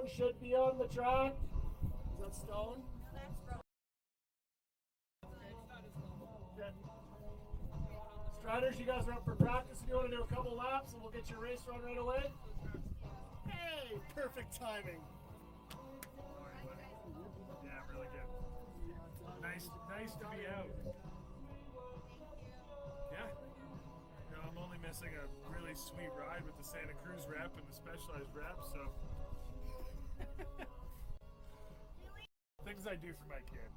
stone should be on the track. Is that stone? No, that's broken. Okay. Striders, you guys are up for practice. If you want to do a couple laps, and we'll get your race run right away. Hey, perfect timing. Yeah, really good. Nice to be out. Yeah. You know, I'm only missing a really sweet ride with the Santa Cruz rep and the Specialized rep, so things I do for my kid.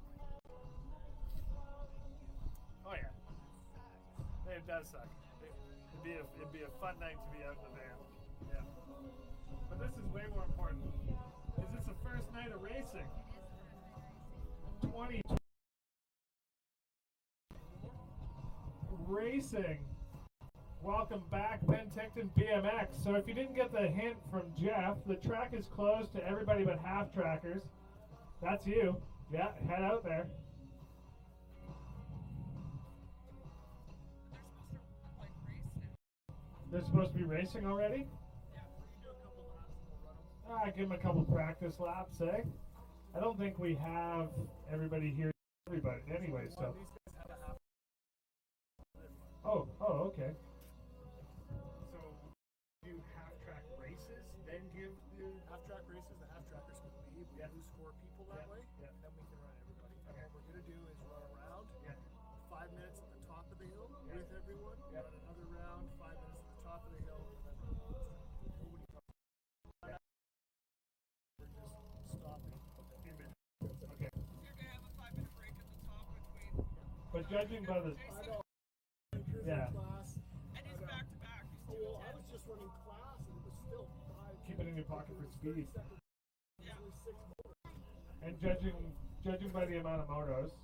Oh yeah. It does suck. It'd be a fun night to be out in the van. Yeah. But this is way more important. Is this the first night of racing? 20 racing. Welcome back, Penticton BMX. So if you didn't get the hint from Jeff, the track is closed to everybody but half trackers. That's you. Yeah, head out there. They're supposed to be racing already? Yeah, we can do a couple laps and we'll run them. Give them a couple practice laps, eh? I don't think we have everybody here. Everybody, anyway, so. These guys have a half. Oh, okay. So, do half-track races, then give the Half-track races, the half-trackers can leave. We do score people that way, and then we can run everybody. And what we're going to do is run around. 5 minutes at the top of the hill with everyone. Run another round, 5 minutes at the top of the hill, and then nobody comes. We're just stopping in between. Okay. You're gonna have a 5-minute break at the top between. But judging by the Yeah. Class. And he's back to back. He's Oh, doing well, I 10. was just running class, and it was still 5. keep it in your pocket for speed. Yeah. Only 6 more. And judging by the amount of motos,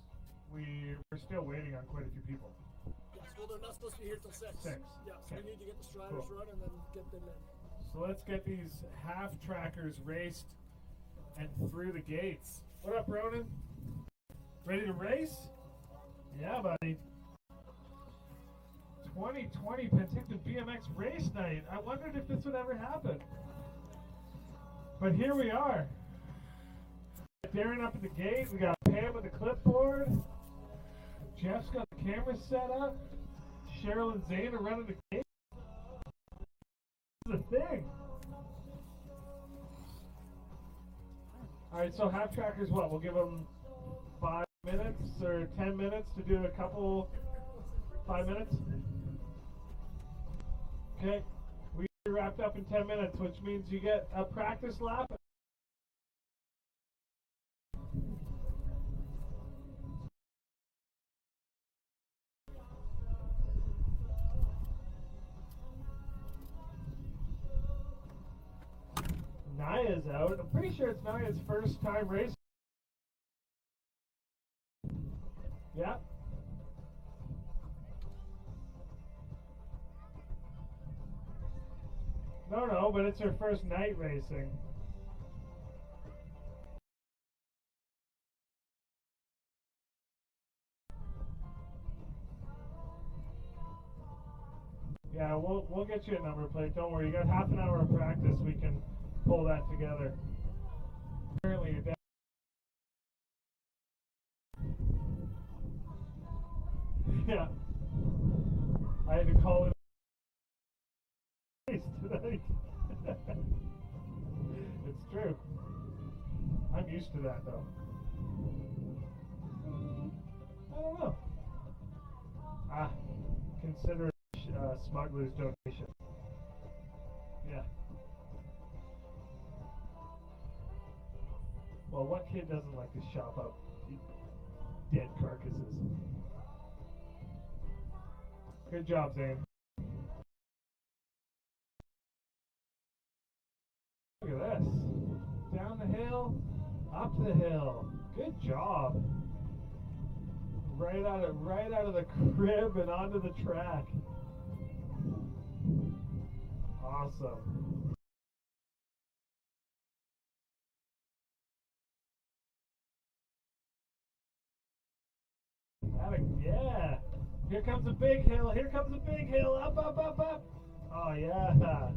we're still waiting on quite a few people. Yes, well, they're not supposed to be here till 6. 6. Yeah, so we Okay. need to get the Striders Cool. run and then get them in. So let's get these half trackers raced and through the gates. What up, Ronan? Ready to race? Yeah, buddy. 2020 Penticton BMX race night. I wondered if this would ever happen. But here we are. Darren up at the gate. We got Pam with the clipboard. Jeff's got the camera set up. Cheryl and Zane are running the gate. This is a thing. Alright, so half trackers, what? We'll give them 5 minutes or 10 minutes to do a couple. 5 minutes? Okay. We wrapped up in 10 minutes, which means you get a practice lap. Naya's out. I'm pretty sure it's Naya's first time racing. Yeah. No, but it's her first night racing. Yeah, we'll get you a number plate. Don't worry. You got half an hour of practice. We can pull that together. Apparently, your dad. Yeah. I had to call it tonight. It's true. I'm used to that though. I don't know. Consider it smuggler's donation. Yeah. Well, what kid doesn't like to shop up dead carcasses? Good job, Zane. Look at this. Down the hill, up the hill. Good job. Right out of the crib and onto the track. Awesome. Yeah. Here comes a big hill. Here comes a big hill. Up, up, up, up. Oh, yeah.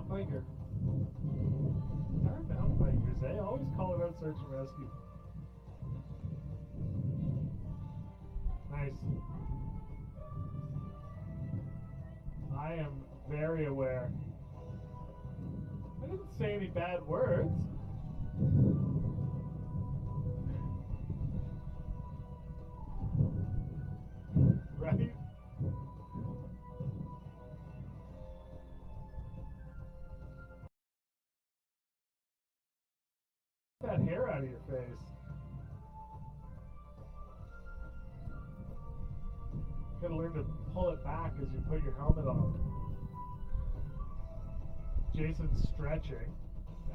mountain biker. Darn mountain bikers, eh? Always calling out search and rescue. Nice. I am very aware. I didn't say any bad words. Right? Get that hair out of your face. You gotta learn to pull it back as you put your helmet on. Jason's stretching.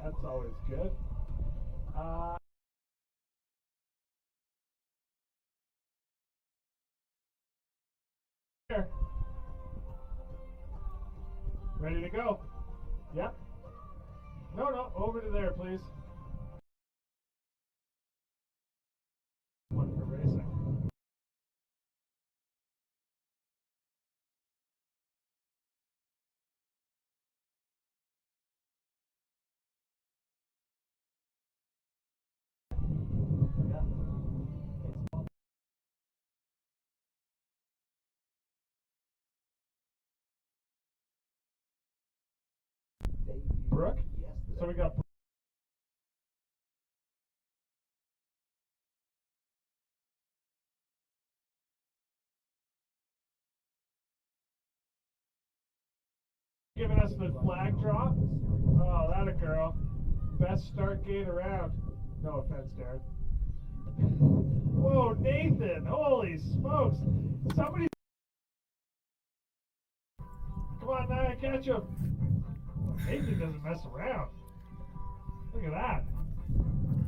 That's always good. Here. Ready to go? Yep. No, over to there, please. One for racing. Brooke? So we got giving us the flag drop. Oh, that a girl. Best start gate around. No offense, Darren. Whoa, Nathan! Holy smokes! Somebody. Come on, Nia, catch him. Nathan doesn't mess around. Look at that.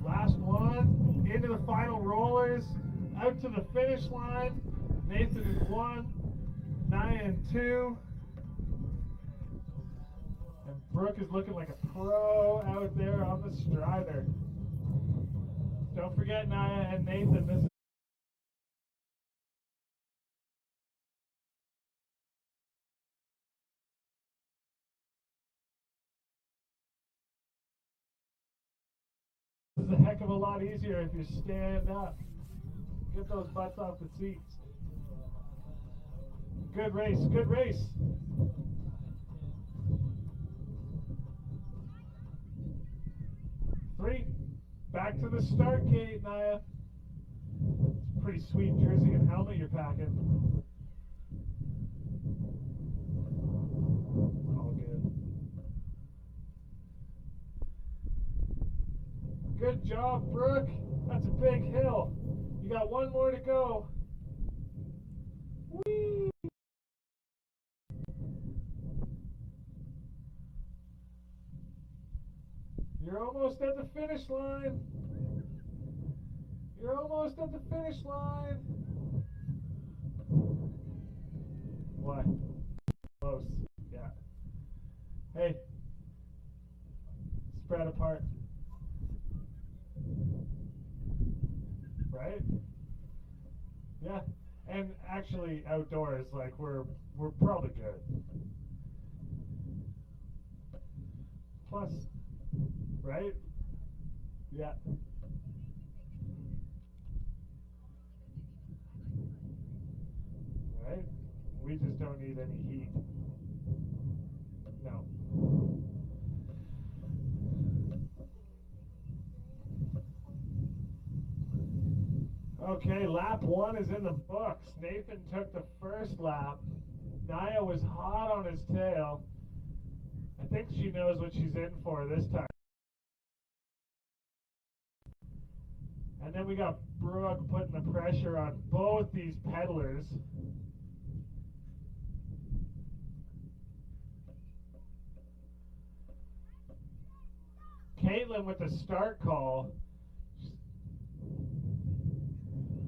Last one. Into the final rollers. Out to the finish line. Nathan in 1. Nia in 2. And Brooke is looking like a pro out there on the Strider. Don't forget Nia and Nathan. This is a heck of a lot easier if you stand up. Get those butts off the seats. Good race, good race. Three. Back to the start gate, Nia. It's a pretty sweet jersey and helmet you're packing. All good. Good job, Brooke. That's a big hill. You got one more to go. Whee! You're almost at the finish line. You're almost at the finish line. What? Close. Yeah. Hey. Spread apart. Right? Yeah. And actually outdoors, like we're probably good. Plus, right? Yeah. Right? We just don't need any heat. No. Okay, lap 1 is in the books. Nathan took the first lap. Nia was hot on his tail. I think she knows what she's in for this time. And then we got Brooke putting the pressure on both these peddlers. Caitlin with the start call.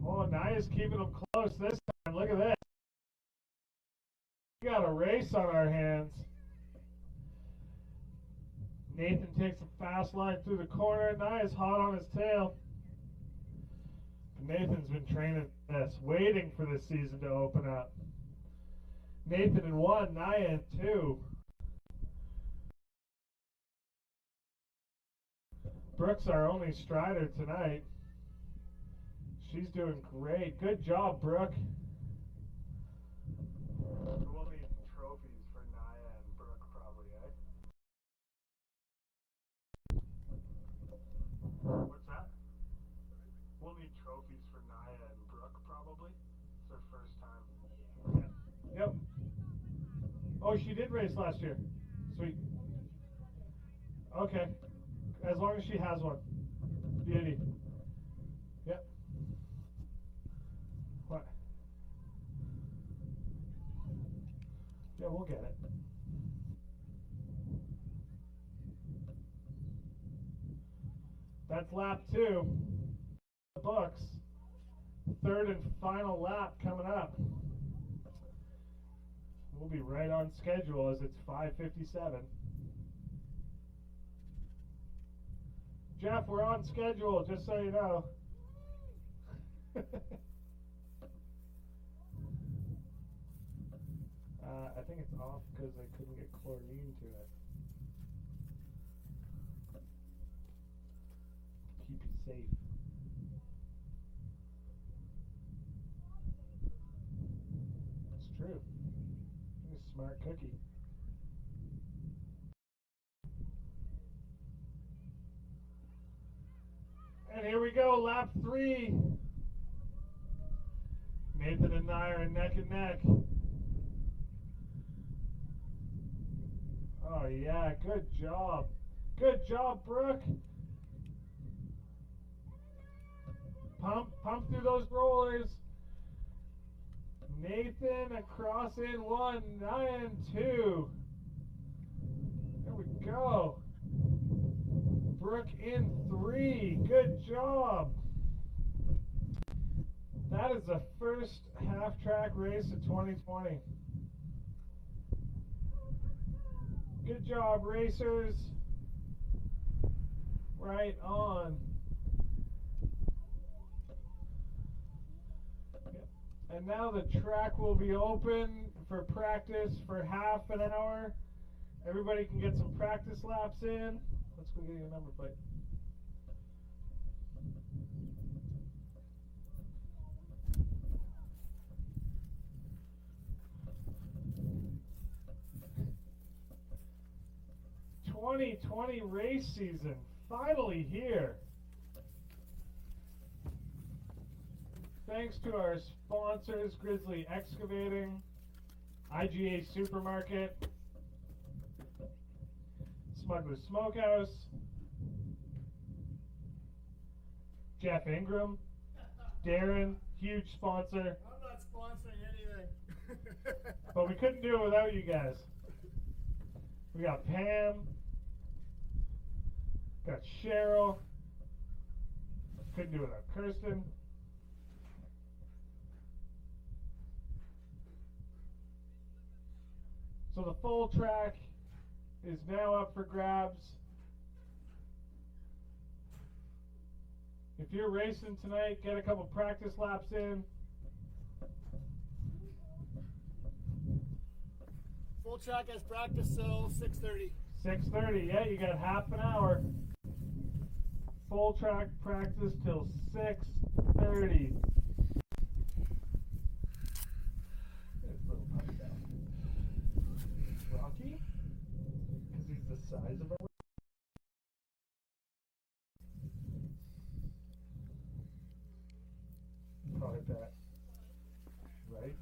Oh, Nia's keeping them close this time. Look at this. We got a race on our hands. Nathan takes a fast line through the corner. Nia's hot on his tail. Nathan's been training this, waiting for this season to open up. Nathan in 1, Nia in 2. Brooke's our only strider tonight. She's doing great. Good job, Brooke. We'll need trophies for Naya and Brooke probably, eh? What's that? We'll need trophies for Naya and Brooke probably. It's their first time. Yeah. Yep. Oh, she did race last year. Sweet. Okay. As long as she has one. Beauty. Yep. What? Yeah, we'll get it. That's lap 2. The books. Third and final lap coming up. We'll be right on schedule as it's 5:57. Jeff, we're on schedule, just so you know. I think it's off because I couldn't get chlorine to it. Keep you safe. It's true. You're a smart cookie. And here we go, lap 3. Nathan and I are neck and neck. Oh yeah, good job. Good job, Brooke. Pump through those rollers. Nathan across in 1, 9 and 2. There we go. Brooke in 3. Good job. That is the first half-track race of 2020. Good job, racers. Right on. And now the track will be open for practice for half an hour. Everybody can get some practice laps in. Let's go get your number plate. '20 race season finally here. Thanks to our sponsors, Grizzly Excavating, IGA Supermarket, Smuggler's Smokehouse, Jeff Ingram, Darren, huge sponsor. I'm not sponsoring anything. But we couldn't do it without you guys. We got Pam, got Cheryl, couldn't do it without Kirsten. So the full track is now up for grabs. If you're racing tonight, get a couple practice laps in. Full track has practice till 6:30. 6:30, yeah, you got half an hour. Full track practice till 6:30. Rocky? Because he's the size of a... Probably that. Right?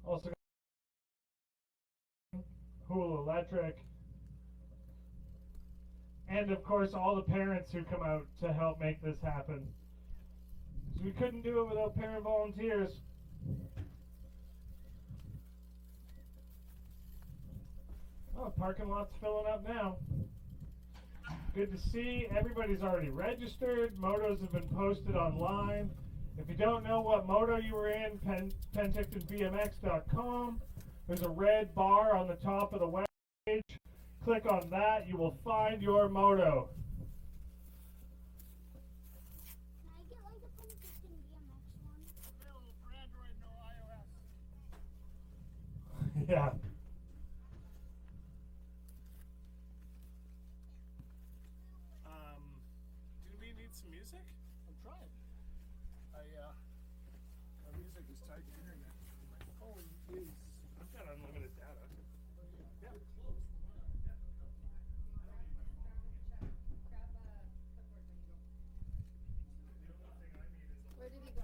Also, Hula Electric, and of course all the parents who come out to help make this happen. So we couldn't do it without parent volunteers. Oh, parking lot's filling up now. Good to see. Everybody's already registered. Motos have been posted online. If you don't know what moto you were in, pentictonbmx.com. There's a red bar on the top of the web page. click on that, you will find your moto. Can I get like a Penticton BMX one? Available for Android, no iOS. Yeah. Do we need some music? I'm trying. My music is tied to internet. My phone is. I've got unlimited data. Yeah. Where did he go?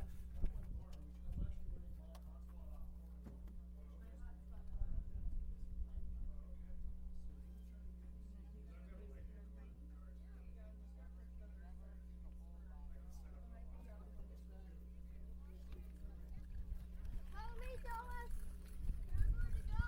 Follow me, Thomas. Where do we go?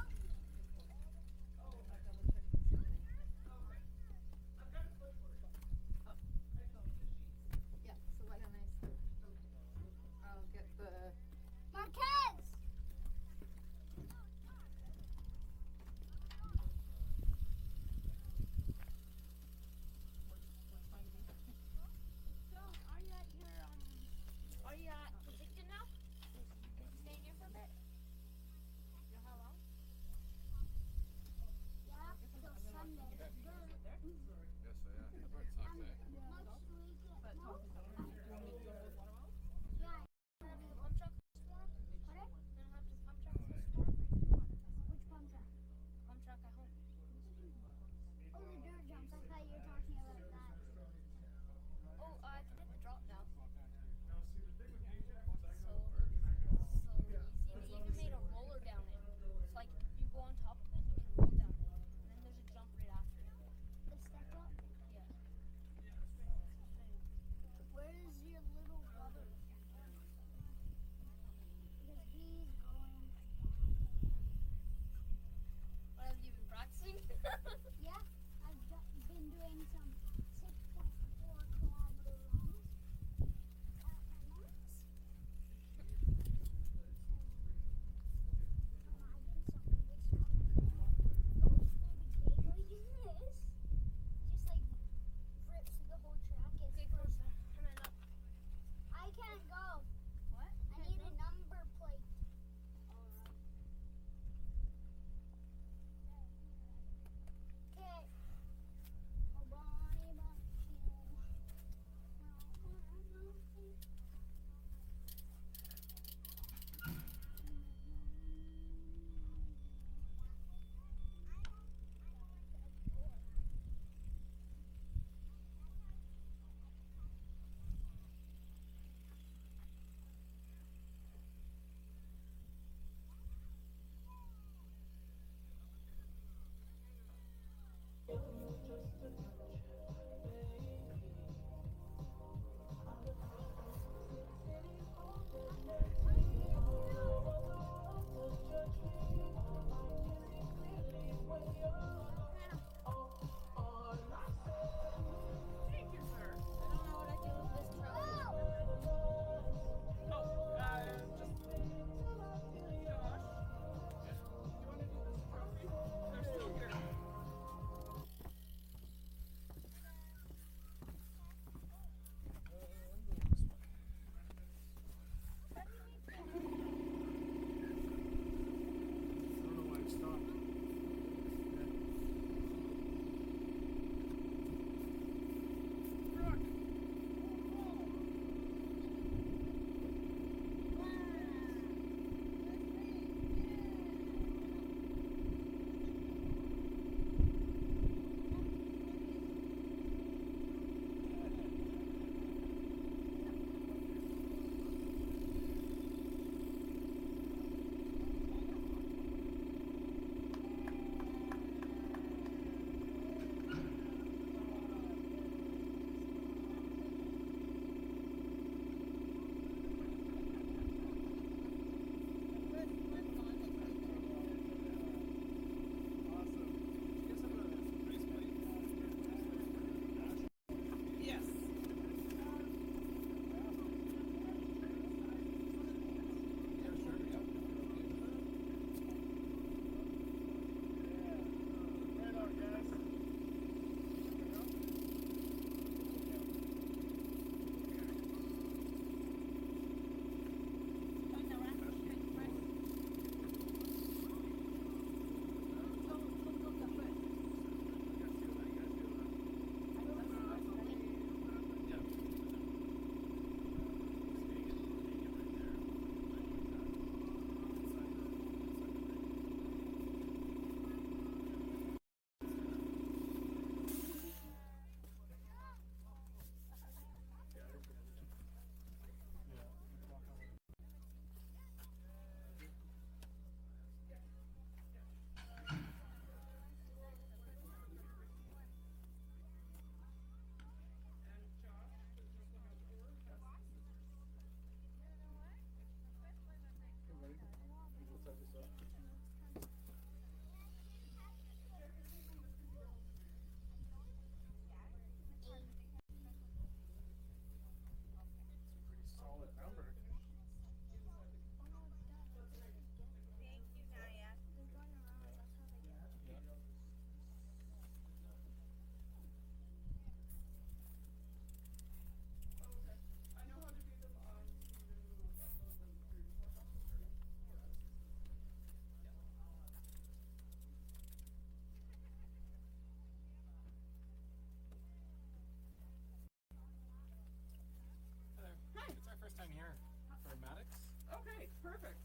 Pragmatics? Okay, perfect.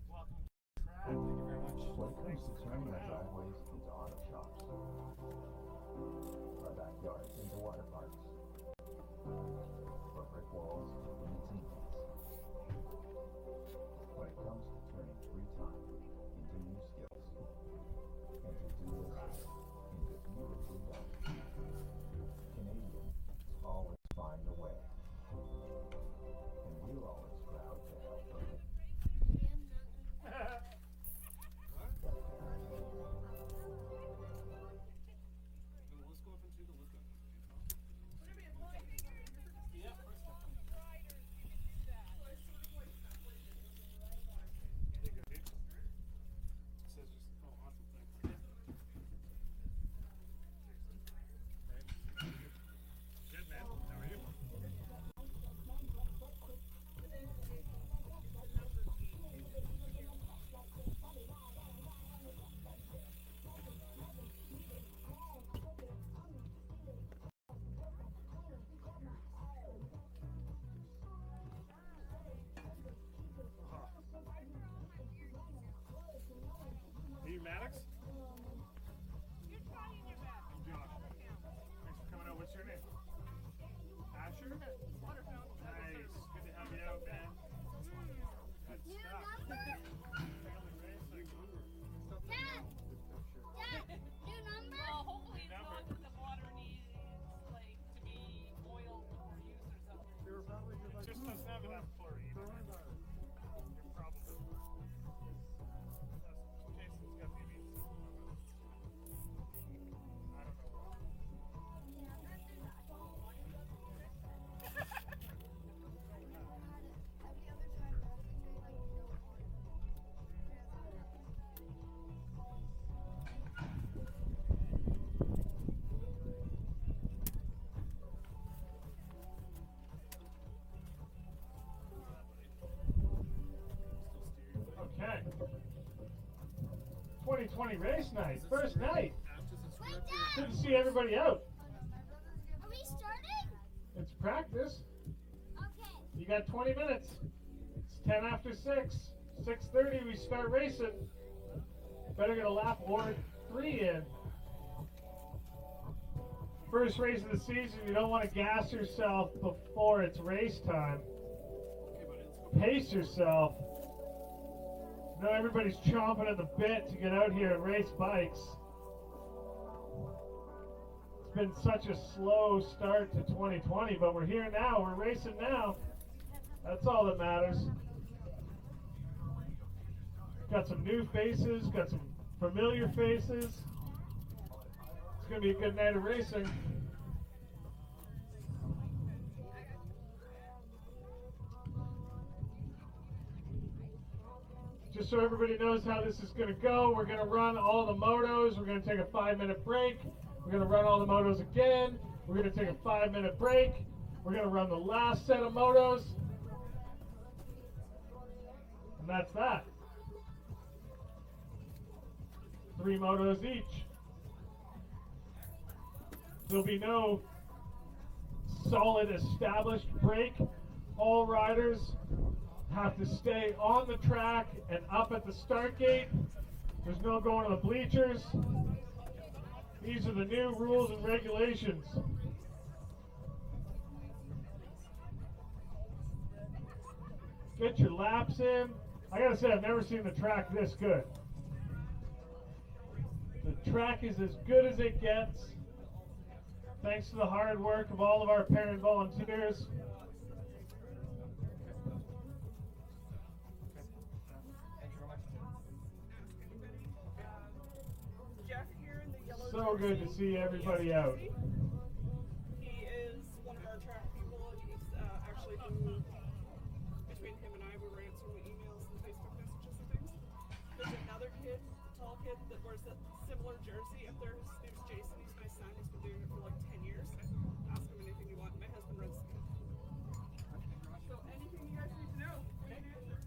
Welcome to the track. Thank you very much. When it comes to turning our driveways into auto shops, our backyards into water parks, or brick walls into teepees. When it comes to turning free time into new skills, and to-do lists into beautifully done, Canadians always find a way. And we're always proud to help them. Let's go up and do the lookup. Good, man. How are you? Are you Maddox? I'm Josh. Thanks for coming out. What's your name? Asher? Nice. Good to have you out, man. Good New stuff. number? Family racing. Dad! Dad! New number? Well, hopefully it's not that the water needs like to be oiled before use or something. They were probably just like, just doesn't have enough chlorine. You're probably. Jason's got babies. I don't know why. Okay. 2020 race night, first night. Wait, Good Dad! to see everybody out. Are we starting? It's practice. Okay. You got 20 minutes. It's 10 after 6. 6:30 we start racing. Better get a lap or 3 in. First race of the season, you don't want to gas yourself before it's race time. Pace yourself. I know everybody's chomping at the bit to get out here and race bikes. It's been such a slow start to 2020, but we're here now. We're racing now. That's all that matters. Got some new faces, got some familiar faces. It's going to be a good night of racing. Just so everybody knows how this is going to go, we're going to run all the motos. We're going to take a 5-minute break. We're going to run all the motos again. We're going to take a 5-minute break. We're going to run the last set of motos. And that's that. 3 motos each. There'll be no solid established break. All riders have to stay on the track and up at the start gate. There's no going to the bleachers. These are the new rules and regulations. Get your laps in. I gotta say, I've never seen the track this good. The track is as good as it gets, thanks to the hard work of all of our parent volunteers. Jeff here in the yellow So good to see everybody out. He is one of our track people, and he's actually who, between him and I, we were answering emails and Facebook messages and things. There's another kid, tall kid, that wears that similar jersey up there. His name's Jason. He's my son. He's been doing it for like 10 years. Ask him anything you want. My husband runs the team. So anything you guys need to know, I can answer.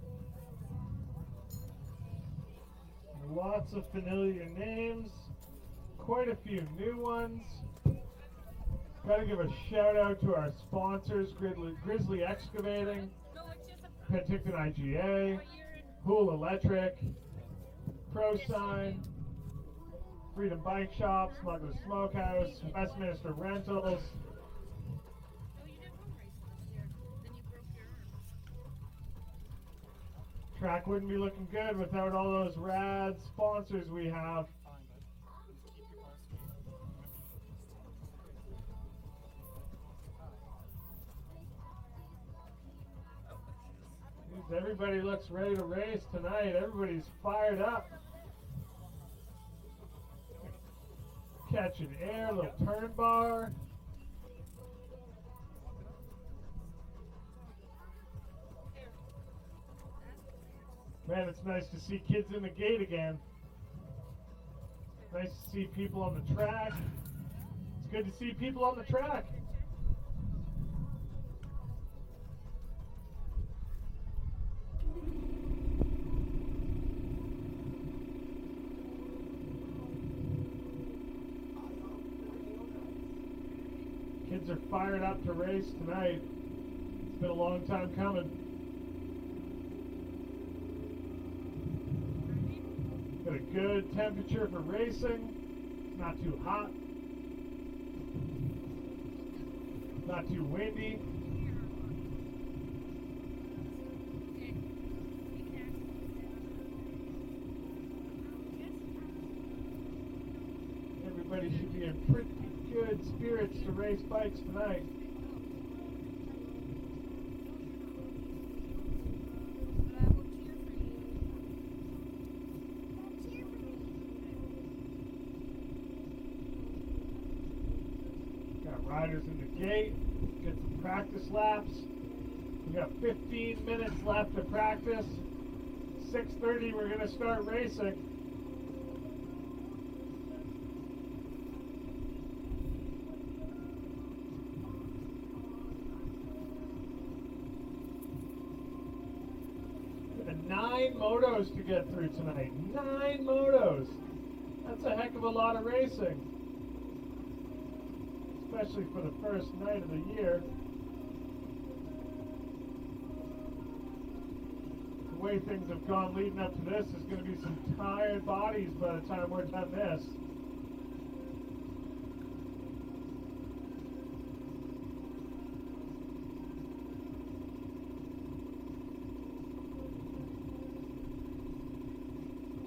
Lots of familiar names, quite a few new ones. Got to give a shout out to our sponsors, Grizzly Excavating, Penticton IGA, Hool Electric, ProSign, Freedom Bike Shop, Smuggler's Smokehouse, Westminster Rentals. Track wouldn't be looking good without all those rad sponsors we have. Everybody looks ready to race tonight. Everybody's fired up. Catching air, little turn bar. Man, it's nice to see kids in the gate again. Nice to see people on the track. It's good to see people on the track. Kids are fired up to race tonight. It's been a long time coming. Got a good temperature for racing. It's not too hot. Not too windy. Everybody should be in pretty good spirits to race bikes tonight. Got riders in the gate. Get some practice laps. We got 15 minutes left to practice. 6:30 we're going to start racing. And 9 motos to get through tonight. 9 motos. That's a heck of a lot of racing. Especially for the first night of the year. The way things have gone leading up to this is going to be some tired bodies by the time we're done this.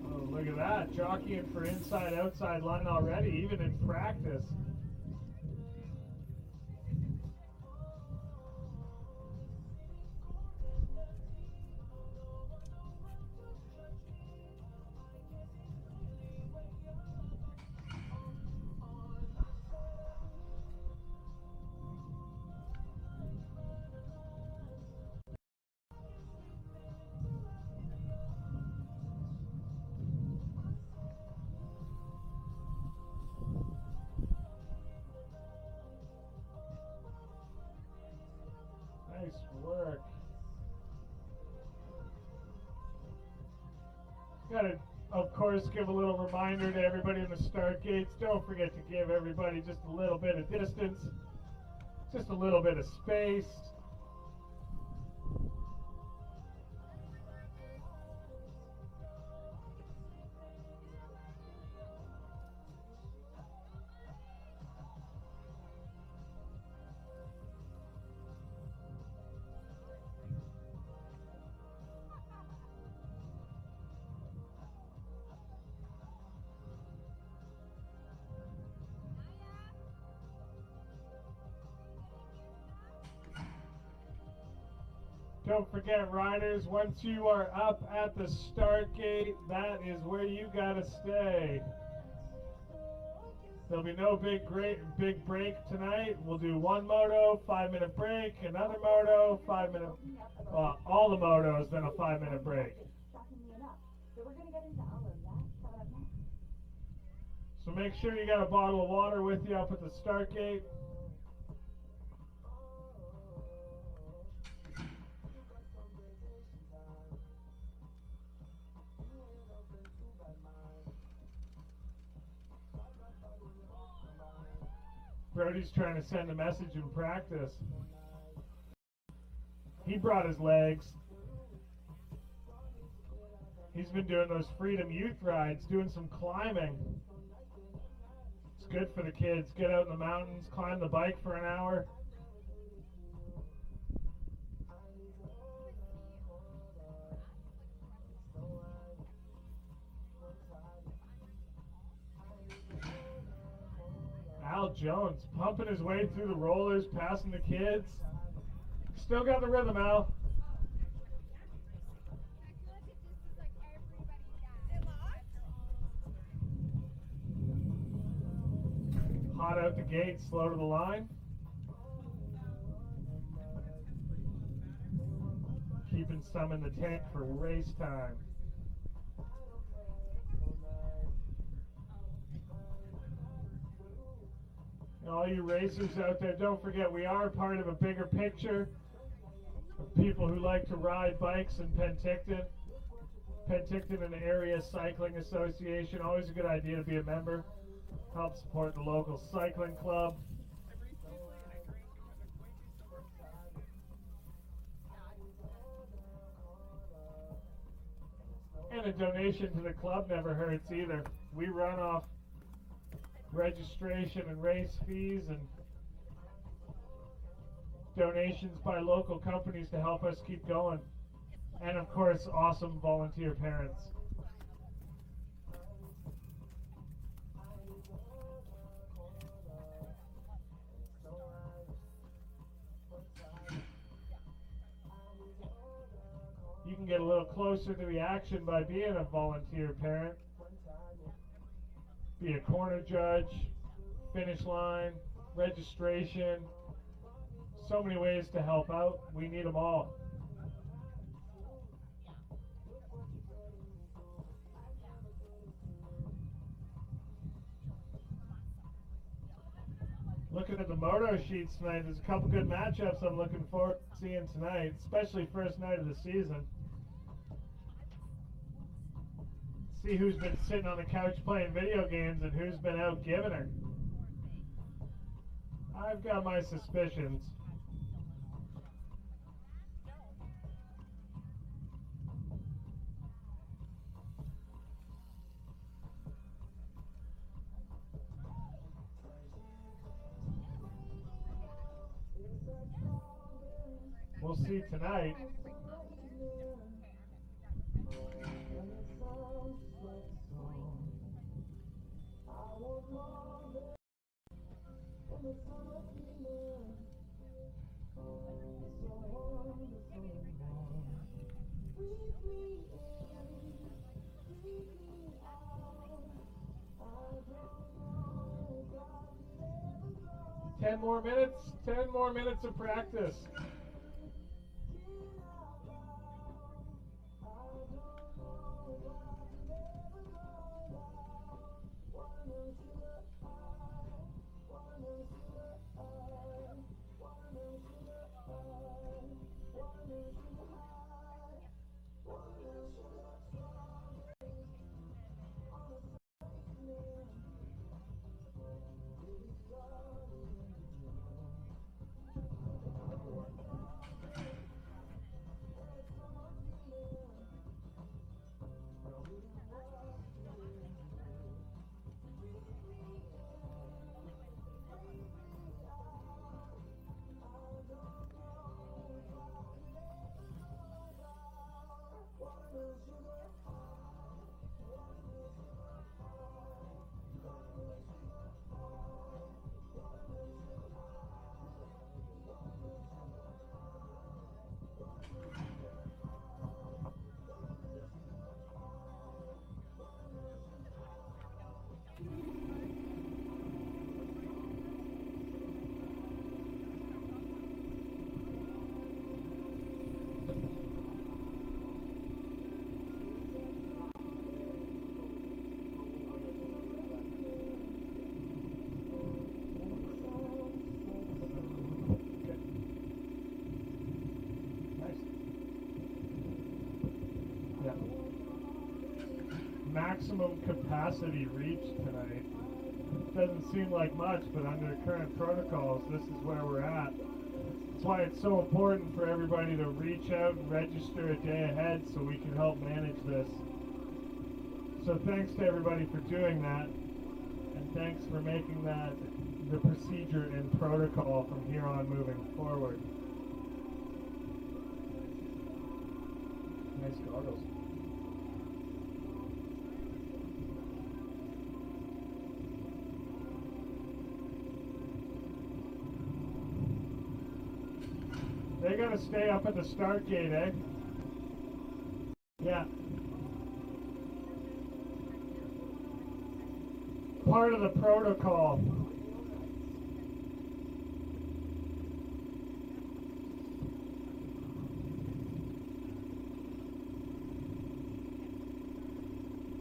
Oh, look at that. Jockeying for inside-outside line already, even in practice. Nice work. Gotta, of course, give a little reminder to everybody in the start gates. Don't forget to give everybody just a little bit of distance, just a little bit of space. Don't forget, riders, once you are up at the start gate, that is where you gotta stay. There'll be no big break tonight. We'll do 1 moto, 5-minute break, another moto, 5-minute, all the motos, then a 5-minute break. So make sure you got a bottle of water with you up at the start gate. Brody's trying to send a message in practice. He brought his legs. He's been doing those Freedom Youth rides, doing some climbing. It's good for the kids. Get out in the mountains, climb the bike for an hour. Al Jones pumping his way through the rollers, passing the kids. Still got the rhythm, Al. Hot out the gate, slow to the line. Keeping some in the tank for race time. All you racers out there, don't forget we are part of a bigger picture of people who like to ride bikes in Penticton. Penticton and Area Cycling Association, always a good idea to be a member. Help support the local cycling club. I breathe deeply and I drink because I'm way too sore. And a donation to the club never hurts either. We run off registration and race fees and donations by local companies to help us keep going. And of course, awesome volunteer parents. You can get a little closer to the action by being a volunteer parent. Be a corner judge, finish line, registration. So many ways to help out. We need them all. Looking at the moto sheets tonight, there's a couple good matchups I'm looking forward to seeing tonight, especially first night of the season. See who's been sitting on the couch playing video games and who's been out giving her. I've got my suspicions. We'll see tonight. Ten more minutes of practice. Maximum capacity reached tonight. doesn't seem like much, but under current protocols, this is where we're at. That's why it's so important for everybody to reach out and register a day ahead so we can help manage this. So thanks to everybody for doing that, and thanks for making that the procedure and protocol from here on moving forward. Nice goggles. They gotta stay up at the start gate, eh? Yeah. Part of the protocol.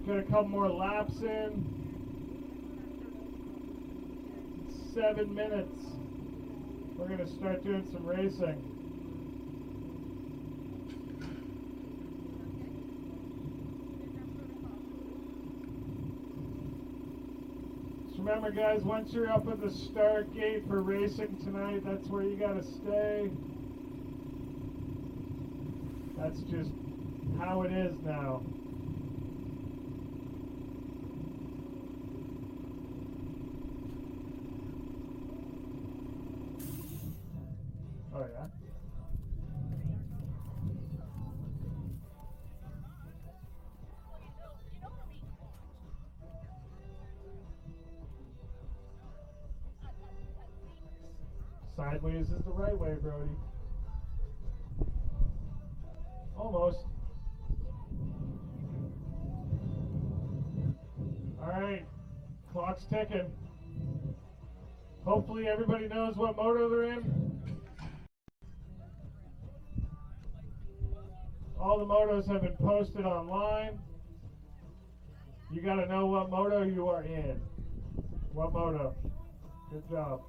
Get a couple more laps in. 7 minutes. We're gonna start doing some racing. Remember, guys, once you're up at the start gate for racing tonight, that's where you gotta stay. That's just how it is now. Oh, yeah? Sideways is the right way, Brody. Almost. Alright, clock's ticking. Hopefully everybody knows what moto they're in. All the motos have been posted online. You gotta know what moto you are in. What moto? Good job.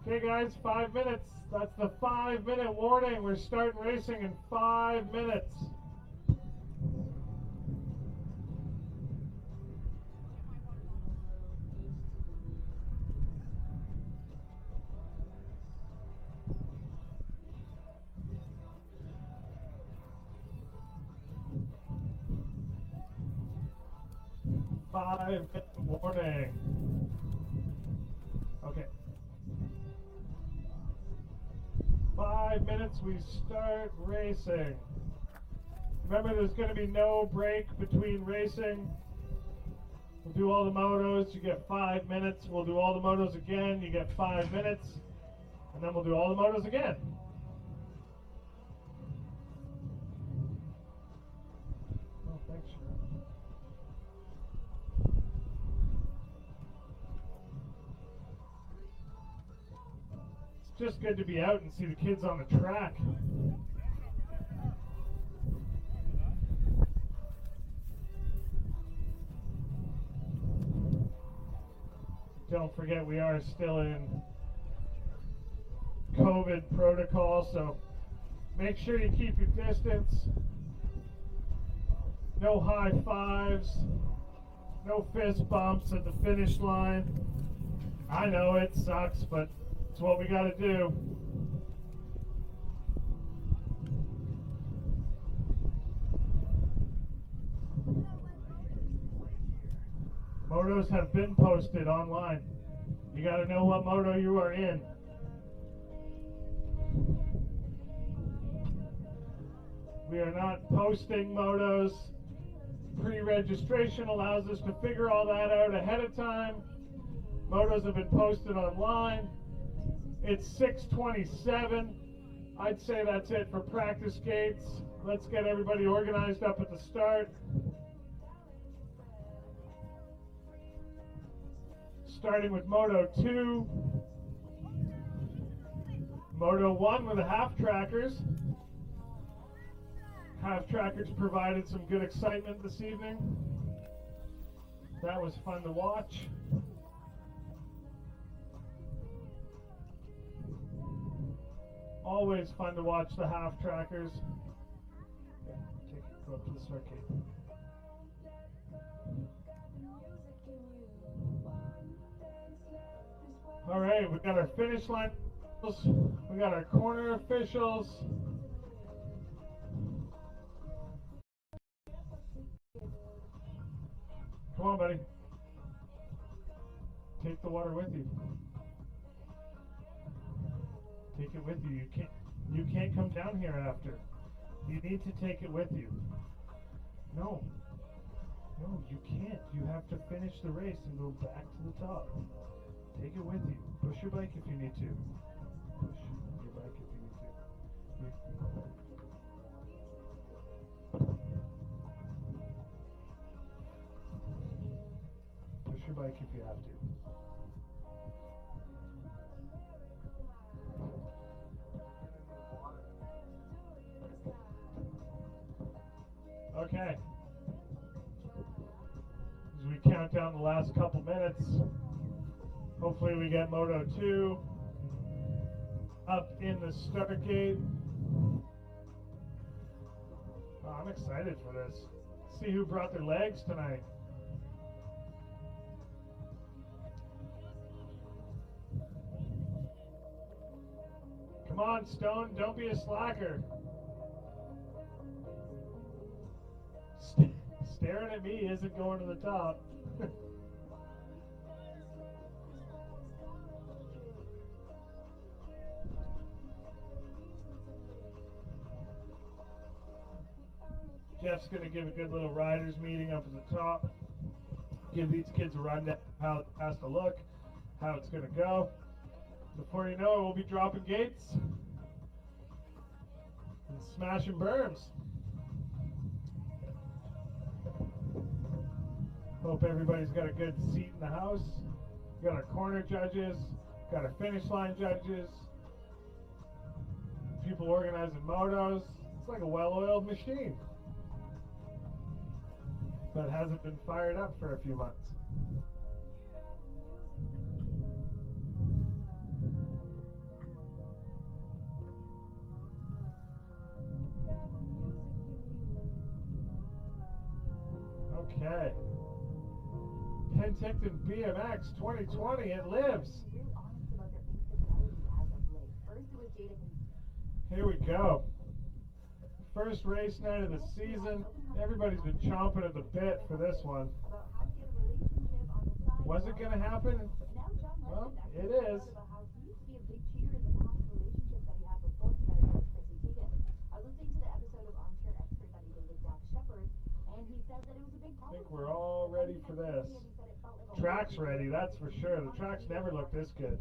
Okay guys, 5 minutes. That's the 5-minute warning. We're starting racing in 5 minutes. Five-minute warning. Okay. 5 minutes, we start racing. Remember, there's going to be no break between racing. We'll do all the motos, you get 5 minutes. We'll do all the motos again, you get 5 minutes. And then we'll do all the motos again. Oh, thanks, Sharon. It's just good to be out and see the kids on the track. Don't forget, we are still in COVID protocol, so make sure you keep your distance. No high fives, no fist bumps at the finish line. I know it sucks, but it's what we gotta do. Motos have been posted online. You gotta know what moto you are in. We are not posting motos. Pre-registration allows us to figure all that out ahead of time. Motos have been posted online. It's 6:27. I'd say that's it for practice gates. Let's get everybody organized up at the start. Starting with Moto 2. Moto 1 with the half trackers. Half trackers provided some good excitement this evening. That was fun to watch. Always fun to watch the half trackers. Yeah, go up to the start gate. All right, we got our finish line. We got our corner officials. Come on, buddy. Take the water with you. Take it with you. You can't come down here after. You need to take it with you. No. No, you can't. You have to finish the race and go back to the top. Take it with you. Push your bike if you need to. Push your bike if you need to. Push your bike if you have to. Okay. As we count down the last couple minutes, hopefully we get Moto 2 up in the start gate. Oh, I'm excited for this. See who brought their legs tonight. Come on, Stone, don't be a slacker. Staring at me isn't going to the top. Jeff's going to give a good little riders meeting up at the top. Give these kids a rundown how it has to look, how it's going to go. Before you know it, we'll be dropping gates and smashing berms. Hope everybody's got a good seat in the house. Got our corner judges, got our finish line judges, people organizing motos. It's like a well-oiled machine, but hasn't been fired up for a few months. Okay. Penticton BMX 2020, it lives. Here we go. First race night of the season. Everybody's been chomping at the bit for this one. Was it going to happen? Well, it is. I think we're all ready for this. Track's ready, that's for sure. The track's never looked this good.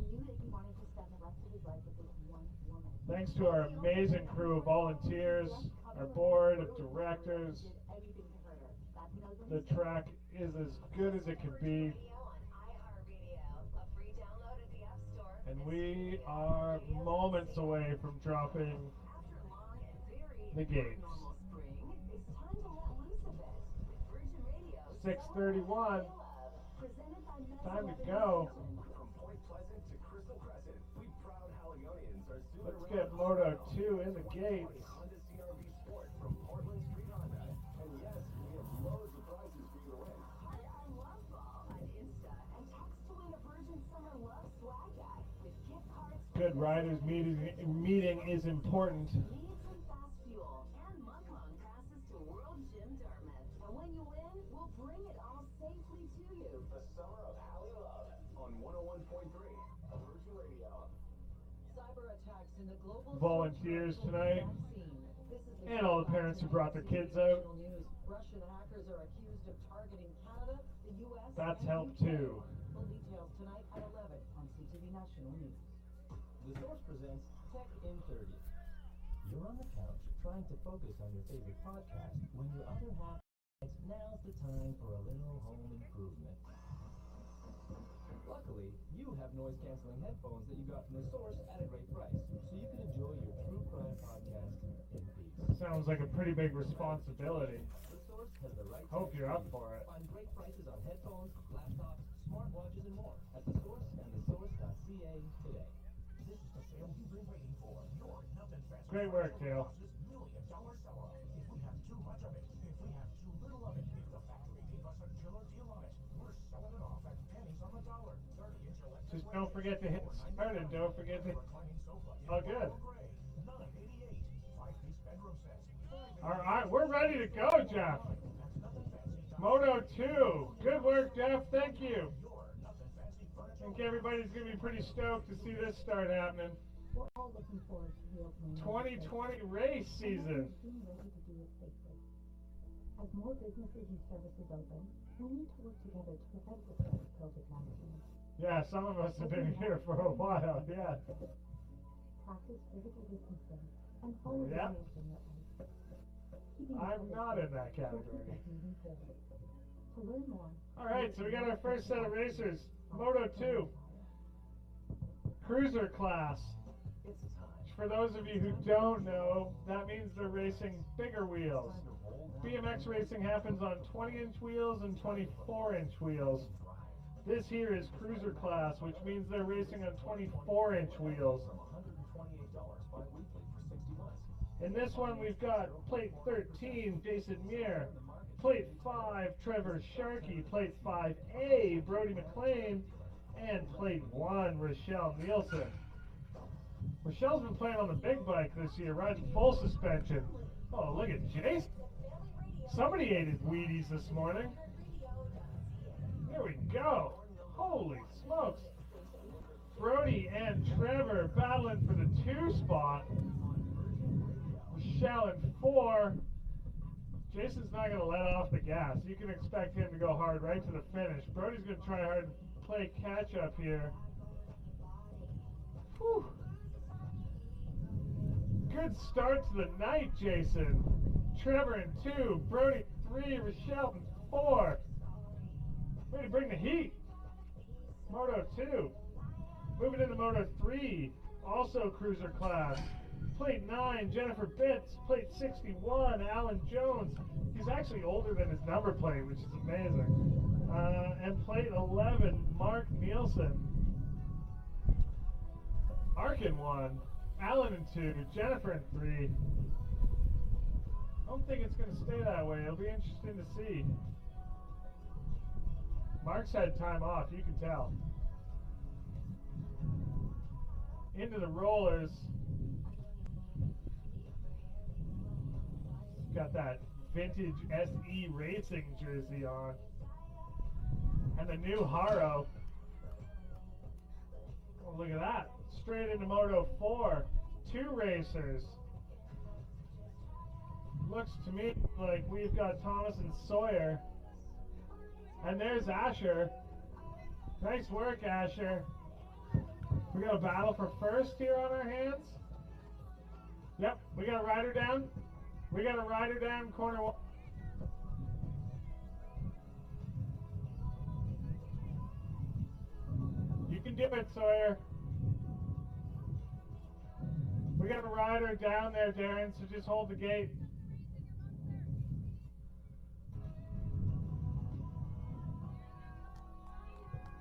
Thanks to our amazing crew of volunteers, our board of directors, the track is as good as it can be. And we are moments away from dropping the gates. 6:31. Time to go. Let's get Moto 2 in the gates. Good riders meeting is important. Volunteers tonight, and all the parents who brought their kids out. That's helped too. The Source presents Tech in 30. You're on the couch trying to focus on your favorite podcast when your other half decides now's the time for a little home improvement. Luckily, you have noise-canceling headphones that you got from The Source at a great price, so you can enjoy your true crime podcast in peace. Sounds like a pretty big responsibility. The Source has the right Hope you're up for it. Find great prices on headphones, laptops, smartwatches, and more at The Source and thesource.ca today. This is the sale you've been waiting for. Your Milton Fest. Great work, Dale. $1 million seller. If we have too much of it, if we have too little of it, if the factory gave us a killer deal on it, we're selling it off at pennies on the dollar. 30-inch electric Just don't forget to hit start and don't forget to. Oh, good. All right, we're ready to go, Jeff. Moto 2. Good work, Jeff. Thank you. I think everybody's going to be pretty stoked to see this start happening. We're all looking forward to the opening. 2020 race season. Being ready to do it safely. As more businesses and services open, we need to work together to prevent the spread of COVID-19. Yeah, some of us have been here for a while. Yeah. Practice physical distancing and follow the Yeah. rules in your own. Keeping I'm others not safe in that will keep category. us moving forward. To learn more. All right, so we got our first set of racers. Moto 2. Cruiser class. For those of you who don't know, that means they're racing bigger wheels. BMX racing happens on 20-inch wheels and 24-inch wheels. This here is cruiser class, which means they're racing on 24-inch wheels. In this one, we've got plate 13, Jason Muir. Plate 5, Trevor Sharkey. Plate 5A, Brody McLean. And plate 1, Rochelle Nielsen. Rochelle's been playing on the big bike this year, riding full suspension. Oh, look at Jason. Somebody ate his Wheaties this morning. There we go. Holy smokes. Brody and Trevor battling for the 2 spot. Rochelle in 4. Jason's not going to let off the gas. You can expect him to go hard right to the finish. Brody's going to try hard to play catch up here. Whew. Good start to the night, Jason. Trevor in 2, Brody 3, Rochelle in 4. Way to bring the heat. Moto 2. Moving into Moto 3, also cruiser class. Plate 9, Jennifer Bitts. Plate 61, Alan Jones. He's actually older than his number plate, which is amazing. And plate 11, Mark Nielsen. Arkin 1, Alan in 2, Jennifer in 3. I don't think it's going to stay that way. It'll be interesting to see. Mark's had time off, you can tell. Into the rollers. Got that vintage SE Racing jersey on. And the new Haro. Oh, look at that. Straight into Moto 4. 2 racers. Looks to me like we've got Thomas and Sawyer. And there's Asher. Nice work, Asher. We got a battle for first here on our hands. Yep, we got a rider down. We got a rider down, corner 1. You can do it, Sawyer. We got a rider down there, Darren, so just hold the gate.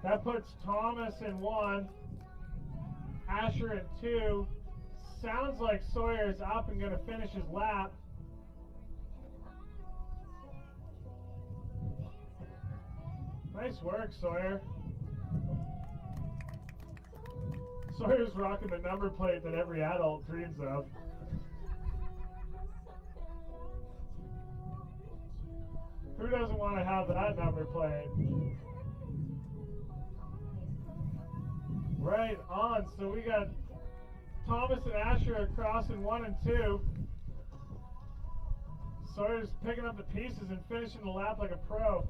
That puts Thomas in 1, Asher in 2. Sounds like Sawyer's up and going to finish his lap. Nice work, Sawyer. Sawyer's rocking the number plate that every adult dreams of. Who doesn't want to have that number plate? Right on. So we got Thomas and Asher are crossing 1 and 2. Sawyer's picking up the pieces and finishing the lap like a pro.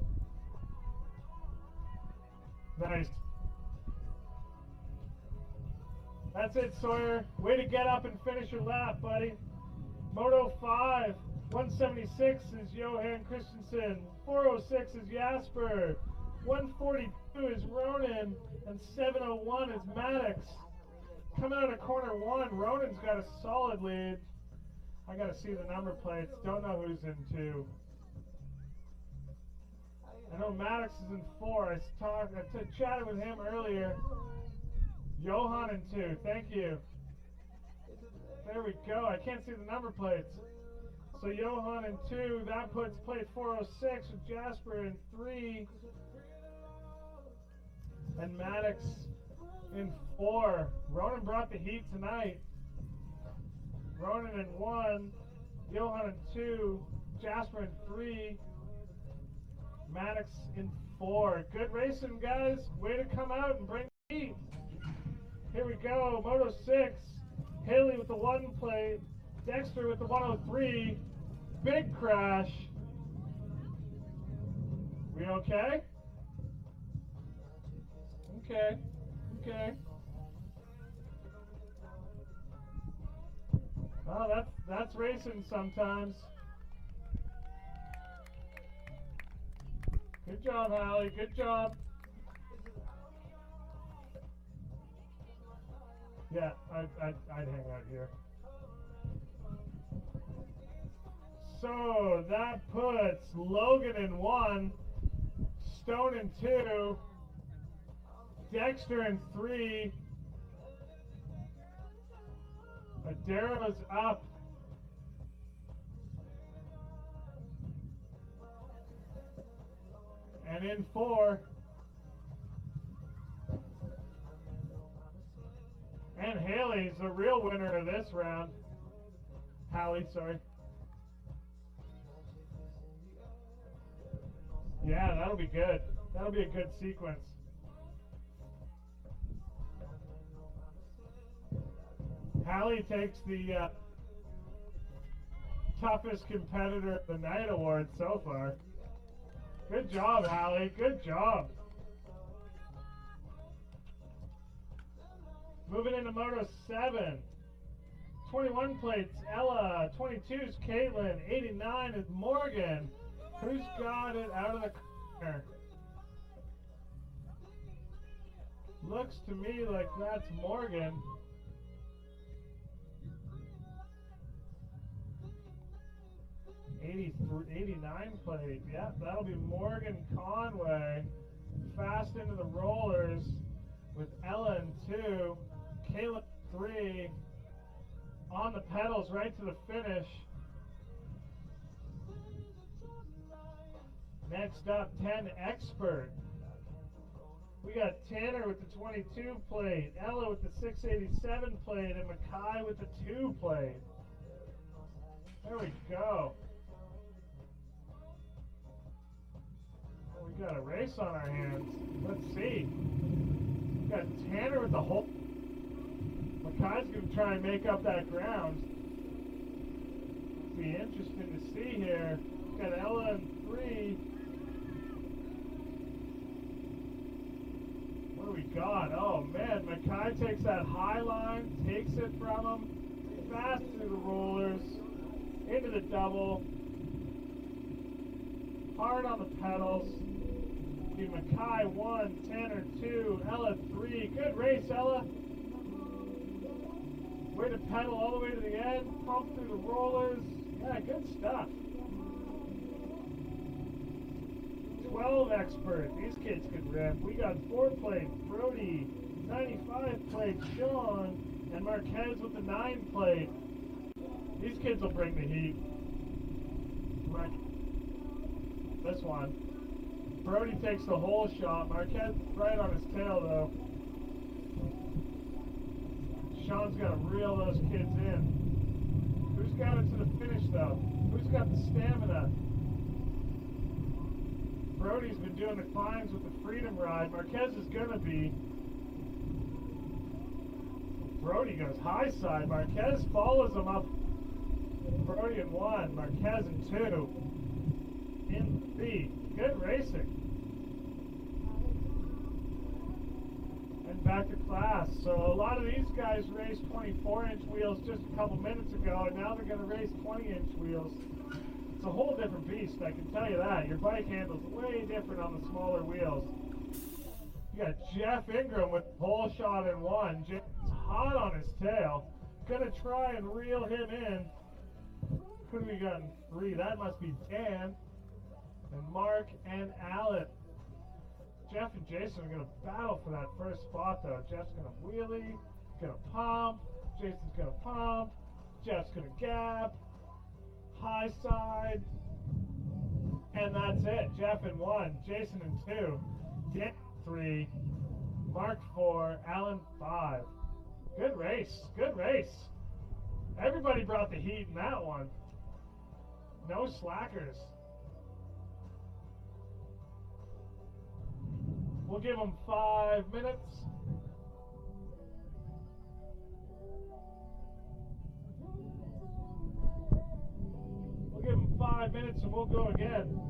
Nice. That's it, Sawyer. Way to get up and finish your lap, buddy. Moto 5, 176 is Johan Christensen. 406 is Jasper. 142 is Ronan. And 701 is Maddox. Coming out of corner 1, Ronan's got a solid lead. I got to see the number plates. Don't know who's in 2. I know Maddox is in 4. I chatted with him earlier. Johan in 2. Thank you. There we go. I can't see the number plates. So Johan in 2. That puts plate 406 with Jasper in 3. And Maddox in 4. Ronan brought the heat tonight. Ronan in 1. Johan in 2. Jasper in 3. Maddox in 4. Good racing, guys. Way to come out and bring the heat. Here we go. Moto 6. Haley with the 1 plate. Dexter with the 103. Big crash. We okay? Okay. Okay. Well, that's racing sometimes. Good job, Hallie. Good job. Yeah, I'd hang out here. So that puts Logan in 1, Stone in 2, Dexter in 3, Adaro's up. And in 4. And Haley's the real winner of this round. Hallie, sorry. Yeah, that'll be good. That'll be a good sequence. Hallie takes the toughest competitor of the night award so far. Good job, Hallie. Good job. Moving into Moto 7. 21 plates, Ella. 22's Caitlin. 89 is Morgan. Who's got it out of the corner? Looks to me like that's Morgan. 89 plate. Yeah, that'll be Morgan Conway. Fast into the rollers with Ella in 2. Caleb 3. On the pedals right to the finish. Next up, 10 Expert. We got Tanner with the 22 plate, Ella with the 687 plate, and Mackay with the 2 plate. There we go. We got a race on our hands. Let's see. We got Tanner with the whole. Mackay's going to try and make up that ground. Be interesting to see here. We got Ella in 3. What do we got? Oh man, Mackay takes that high line, takes it from him, fast through the rollers, into the double, hard on the pedals. Be Mackay 1, Tanner 2, Ella 3. Good race, Ella. Way to pedal all the way to the end, pump through the rollers. Yeah, good stuff. 12 Expert. These kids could rip. We got 4 plate, Brody, 95 plate, Sean, and Marquez with the 9 plate. These kids will bring the heat. This one. Brody takes the whole shot. Marquez right on his tail though. Sean's got to reel those kids in. Who's got it to the finish though? Who's got the stamina? Brody's been doing the climbs with the Freedom Ride. Marquez is going to be. Brody goes high side. Marquez follows him up. Brody in 1. Marquez in 2. In 3. Good racing. And back to class. So a lot of these guys raced 24-inch wheels just a couple minutes ago, and now they're going to race 20-inch wheels. It's a whole different beast, I can tell you that. Your bike handles way different on the smaller wheels. You got Jeff Ingram with pole shot in 1. Jeff's hot on his tail. Gonna try and reel him in. Who do we got in 3? That must be Dan. And Mark and Allen. Jeff and Jason are gonna battle for that first spot though. Jeff's gonna wheelie, gonna pump. Jason's gonna pump. Jeff's gonna gap. High side, and that's it. Jeff in 1, Jason in 2, Dan 3, Mark 4, Allen 5. Good race. Good race. Everybody brought the heat in that one. No slackers. We'll give them 5 minutes. We'll give them 5 minutes and we'll go again.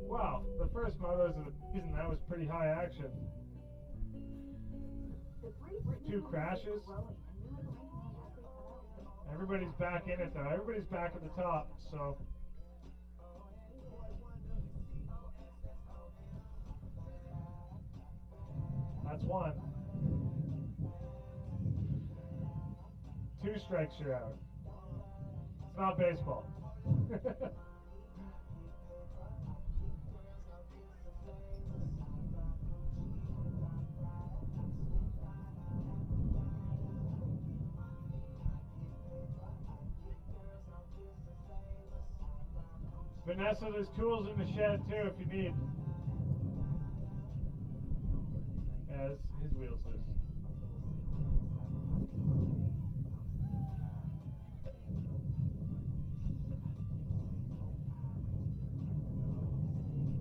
Wow, the first motos of the season, that was pretty high action. 2 crashes. Everybody's back in it though. Everybody's back at the top, so. That's 1. 2 strikes, you're out. It's not baseball. Vanessa, there's tools in the shed too if you need. Yeah, his wheel's loose.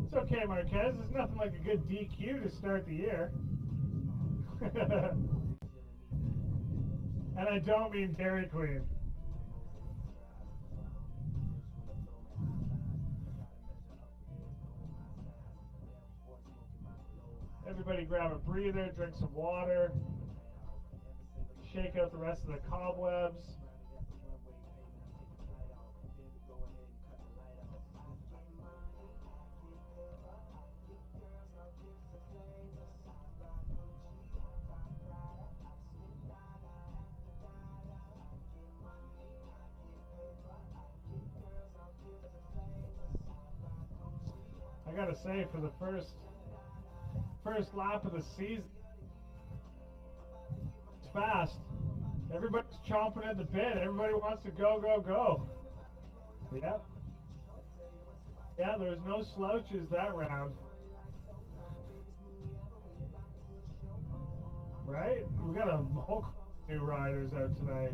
It's okay, Marquez. There's nothing like a good DQ to start the year. And I don't mean Dairy Queen. Everybody grab a breather, drink some water, shake out the rest of the cobwebs. I gotta say, for the first lap of the season, it's fast. Everybody's chomping at the bit. Everybody wants to go, go, go. Yep. Yeah, there was no slouches that round. Right? We got a whole new riders out tonight.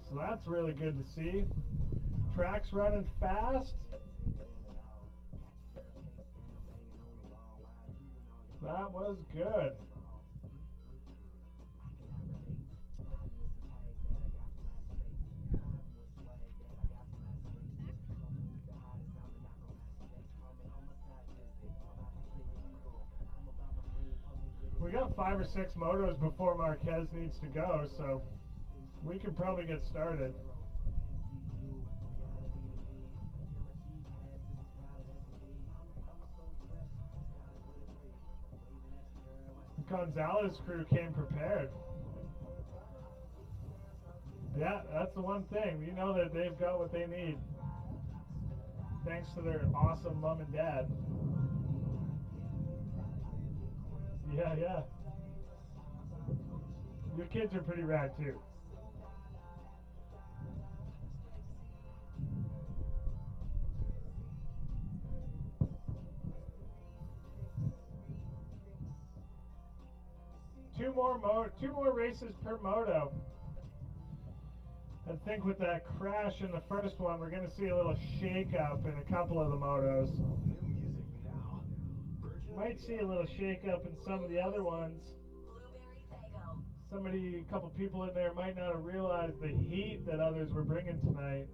So that's really good to see. Track's running fast. That was good. We got 5 or 6 motos before Marquez needs to go, so we can probably get started. Gonzalez crew came prepared. Yeah, that's the one thing. You know that they've got what they need. Thanks to their awesome mom and dad. Yeah, yeah. Your kids are pretty rad too. Two more races per moto. I think with that crash in the first one, we're going to see a little shake up in a couple of the motos. Might see a little shake up in some of the other ones. A couple people in there might not have realized the heat that others were bringing tonight.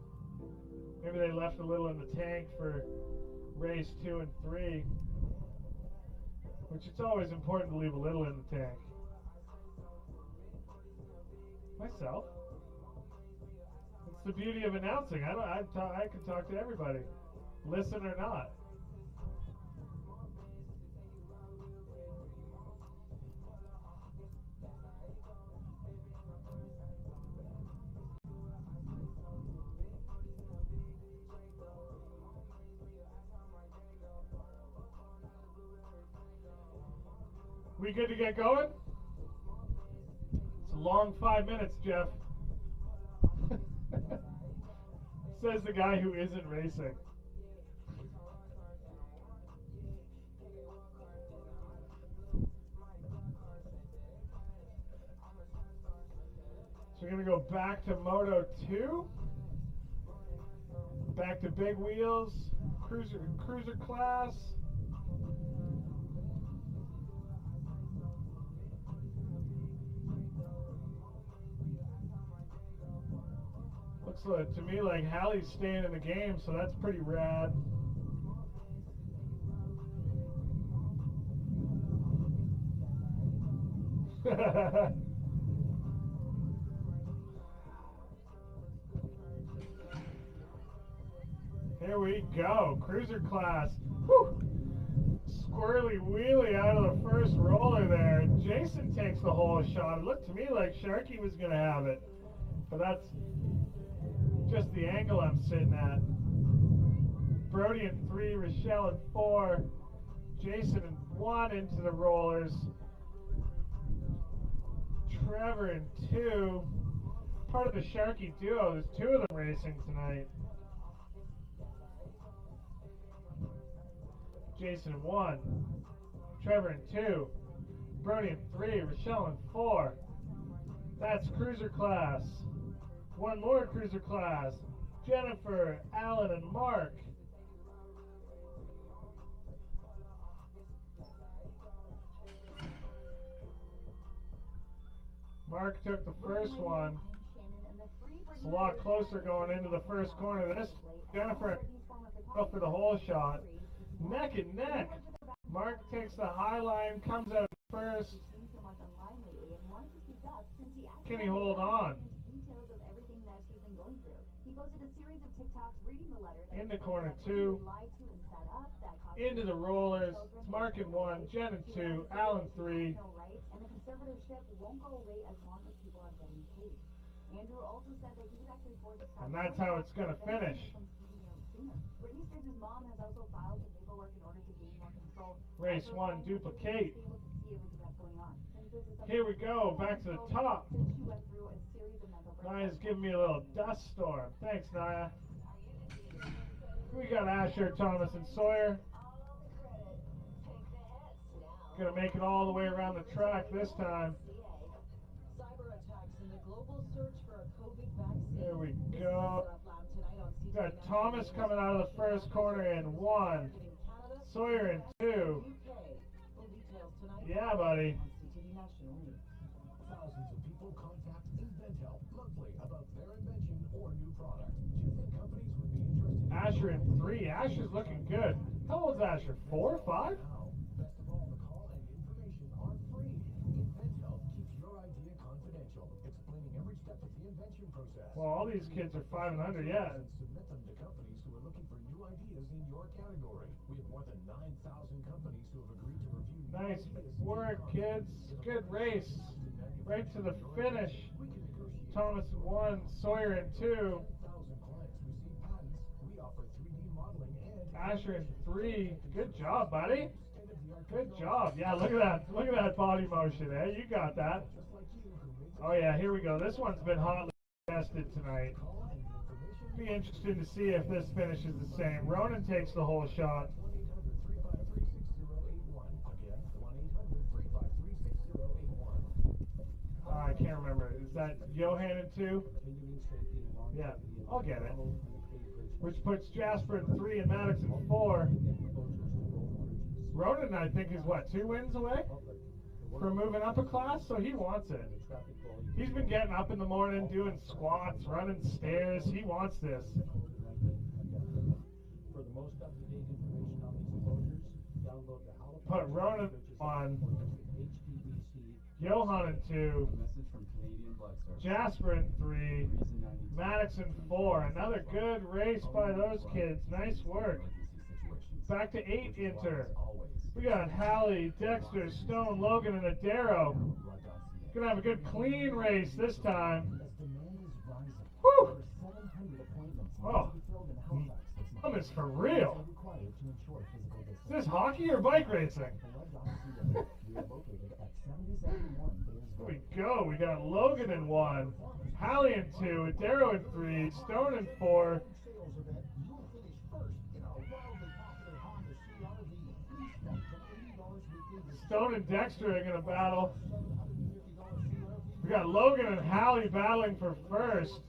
Maybe they left a little in the tank for race 2 and 3. which it's always important to leave a little in the tank. Myself. It's the beauty of announcing. I can talk to everybody, listen or not. We good to get going? It's a long 5 minutes, Jeff. Says the guy who isn't racing. So we're going to go back to Moto 2. Back to big wheels, cruiser class. Looks to me like Hallie's staying in the game, so that's pretty rad. Here we go, cruiser class. Whew. Squirrely wheelie out of the first roller there. Jason takes the whole shot. It looked to me like Sharky was going to have it, but that's just the angle I'm sitting at. Brody in 3, Rochelle in 4, Jason in 1 into the rollers. Trevor in 2. Part of the Sharky duo. There's 2 of them racing tonight. Jason in 1, Trevor in 2, Brody in 3, Rochelle in 4. That's cruiser class. One more cruiser class. Jennifer, Alan, and Mark. Mark took the first one. It's a lot closer going into the first corner. This Jennifer up for the whole shot. Neck and neck. Mark takes the high line, comes out first. Can he hold on? Into corner 2. Into the rollers. It's Mark in 1, Jen in 2, Alan 3. And that's how it's going to finish. Race 1, duplicate. Here we go, back to the top. Naya's giving me a little dust storm. Thanks, Naya. We got Asher, Thomas, and Sawyer. Gonna make it all the way around the track this time. There we go. Got Thomas coming out of the first corner in 1. Sawyer in 2. Yeah, buddy. Thousands of people contact InventHelp monthly about their invention or new product. Do you think companies would be interested? Asher in 3. Asher's looking good. How old's Asher? 4 or 5? Best of all, the call and information are free. InventHelp keeps your idea confidential, explaining every step of the invention process. Well, all these kids are 5 and under, yeah. And submit them to companies who are looking for new ideas in your category. We have more than 9,000 companies who have agreed to review. Nice work, kids. Good race. Right to the finish. Thomas in 1, Sawyer in 2. Asher in 3. Good job, buddy. Good job. Yeah, look at that. Look at that body motion, eh? You got that. Oh yeah, here we go. This one's been hotly tested tonight. Be interested to see if this finishes the same. Ronan takes the whole shot. I can't remember. Is that Johan in 2? Yeah, I'll get it. Which puts Jasper in 3 and Maddox in 4. Ronan, I think, is what, 2 wins away from moving up a class? So he wants it. He's been getting up in the morning, doing squats, running stairs. He wants this. Put Ronan 1. HPHC. Johan in 2. A message from Canadian Blood Service. Jasper in 3. Reason 92. Maddox in 4. Another good race by those kids. Nice work. Back to 8 enter. We got Hallie, Dexter, Stone, Logan, and Adero. Gonna have a good clean race this time. Whew! Oh, is for real. Is this hockey or bike racing? Here we go. We got Logan in 1, Hallie in 2, Adero in 3, Stone in 4. Stone and Dexter are going to battle. We got Logan and Hallie battling for first.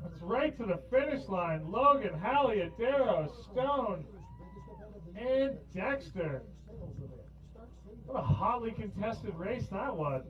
That's right to the finish line. Logan, Hallie, Adero, Stone, and Dexter. What a hotly contested race that was.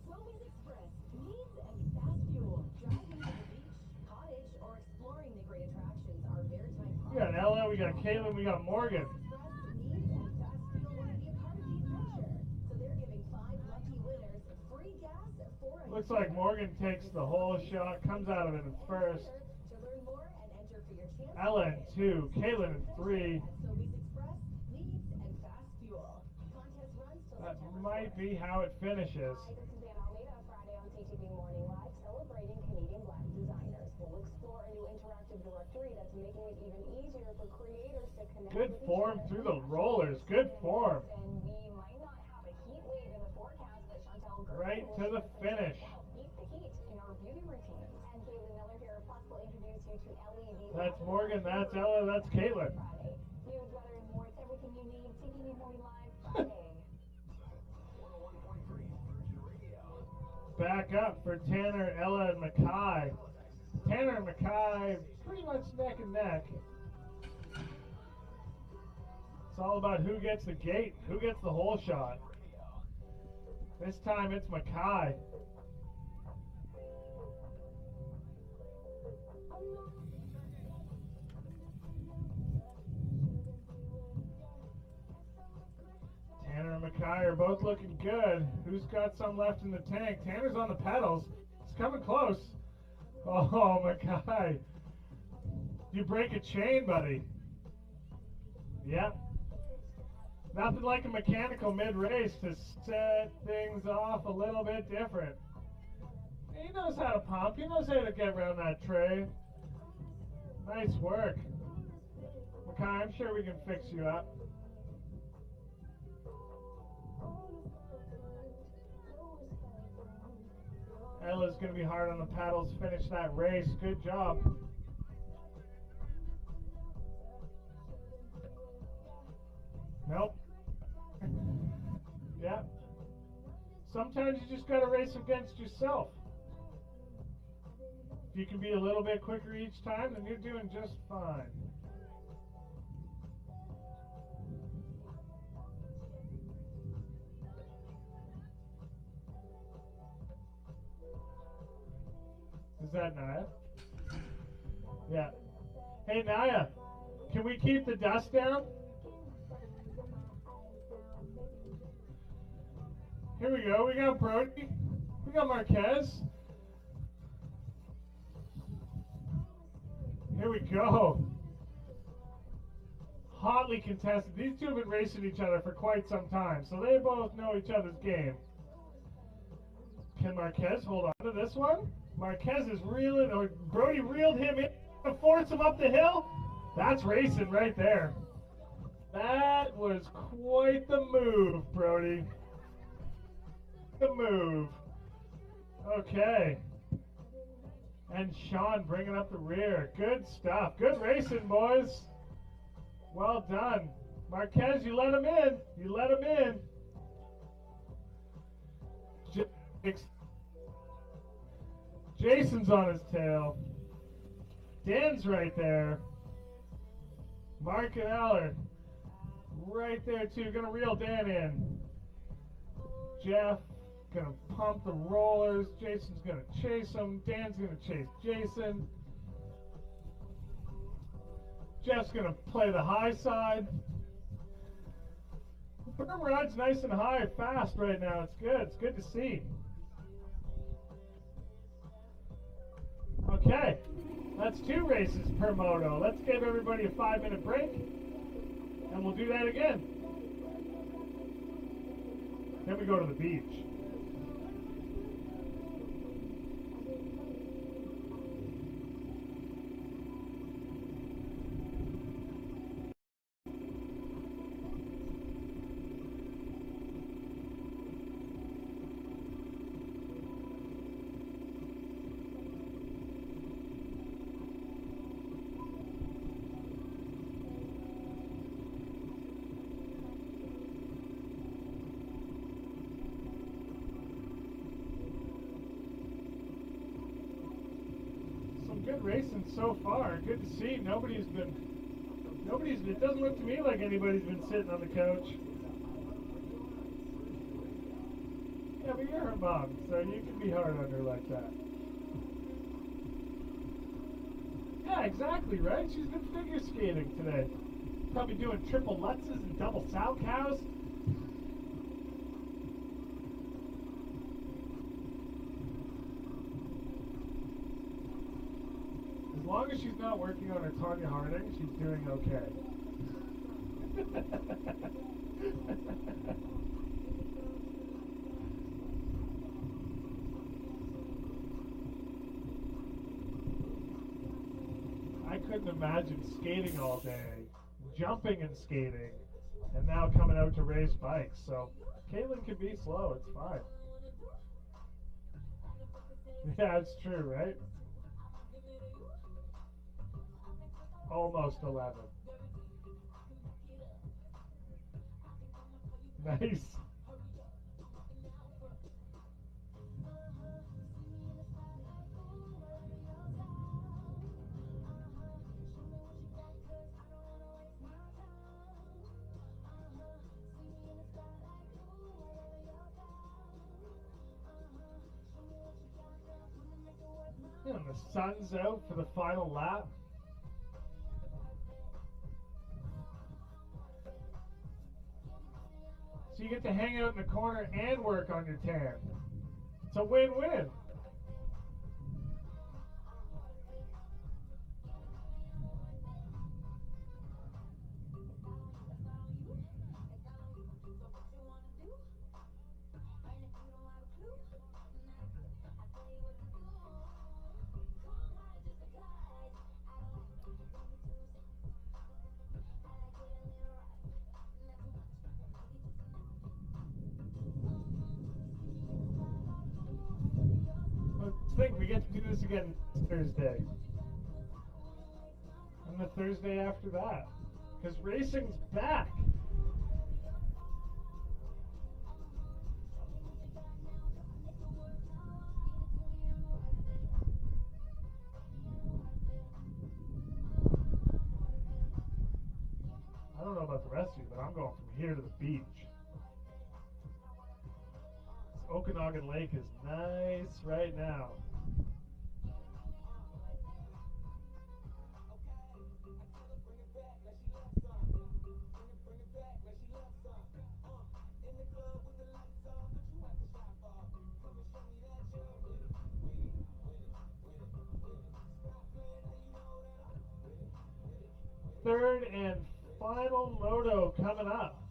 Sloman's Express needs and fast fuel. Driving to the beach, cottage, or exploring the great attractions are maritime. We got Ella, we got Caitlin, we got Morgan. Express needs and fast fuel want to be a part of the adventure. So they're giving 5 lucky winners free gas for a Looks like Morgan takes the whole shot, comes out of it in first. To learn more and enter for your chance. Ella in 2, Caitlin in 3. Sobeys Express needs and fast fuel. Contest runs till That September might 4th. be how it finishes. Hi, this is Ann Almeida, Friday on CTV Morning Live, celebrating Canadian Black designers. We'll explore a new interactive directory that's making it even easier for creators to connect Good with each form other. through the rollers. Good form. And we might not have a heat wave in the forecast, but Chantal Gerber Right will to the share finish. tips to help beat the heat in our beauty routines. And Caitlin Miller here, plus we'll introduce you to LED. That's Morgan, that's Ella, that's Caitlin. Friday. News, weather, and more. It's everything you need. CTV Morning Live, Friday. Back up for Tanner, Ella, and Mackay. Tanner and Mackay pretty much neck and neck. It's all about who gets the gate, who gets the hole shot. This time it's Mackay. Tanner and Mackay are both looking good. Who's got some left in the tank? Tanner's on the pedals. It's coming close. Oh, Mackay. You break a chain, buddy. Yep. Nothing like a mechanical mid-race to set things off a little bit different. He knows how to pump. He knows how to get around that tray. Nice work. Mackay, I'm sure we can fix you up. Ella's going to be hard on the paddles, finish that race. Good job. Nope. Yeah. Sometimes you just got to race against yourself. If you can be a little bit quicker each time, then you're doing just fine. Is that Naya? Yeah. Hey, Naya, can we keep the dust down? Here we go. We got Brody. We got Marquez. Here we go. Hotly contested. These two have been racing each other for quite some time, so they both know each other's game. Can Marquez hold on to this one? Marquez is reeling, or Brody reeled him in to force him up the hill. That's racing right there. That was quite the move, Brody. The move. Okay. And Sean bringing up the rear. Good stuff. Good racing, boys. Well done. Marquez, you let him in. You let him in. Jason's on his tail. Dan's right there. Mark and Aller right there too. Gonna reel Dan in. Jeff gonna pump the rollers. Jason's gonna chase him. Dan's gonna chase Jason. Jeff's gonna play the high side. Berm rod's nice and high, fast right now. It's good. It's good to see. Okay, that's 2 races per moto. Let's give everybody a 5-minute break, and we'll do that again. Then we go to the beach. Good racing so far. Good to see. It doesn't look to me like anybody's been sitting on the couch. Yeah, but you're her mom, so you can be hard on her like that. Yeah, exactly, right? She's been figure skating today. Probably doing triple Lutzes and double sow cows. As long as she's not working on her Tanya Harding, she's doing okay. I couldn't imagine skating all day, jumping and skating, and now coming out to race bikes. So Caitlin can be slow, it's fine. Yeah, it's true, right? Almost 11. Nice. And the sun's out for the final lap. So you get to hang out in the corner and work on your tan. It's a win-win. I think we get to do this again Thursday. And the Thursday after that. Because racing's back. I don't know about the rest of you, but I'm going from here to the beach. This Okanagan Lake is nice right now. Third and final moto coming up.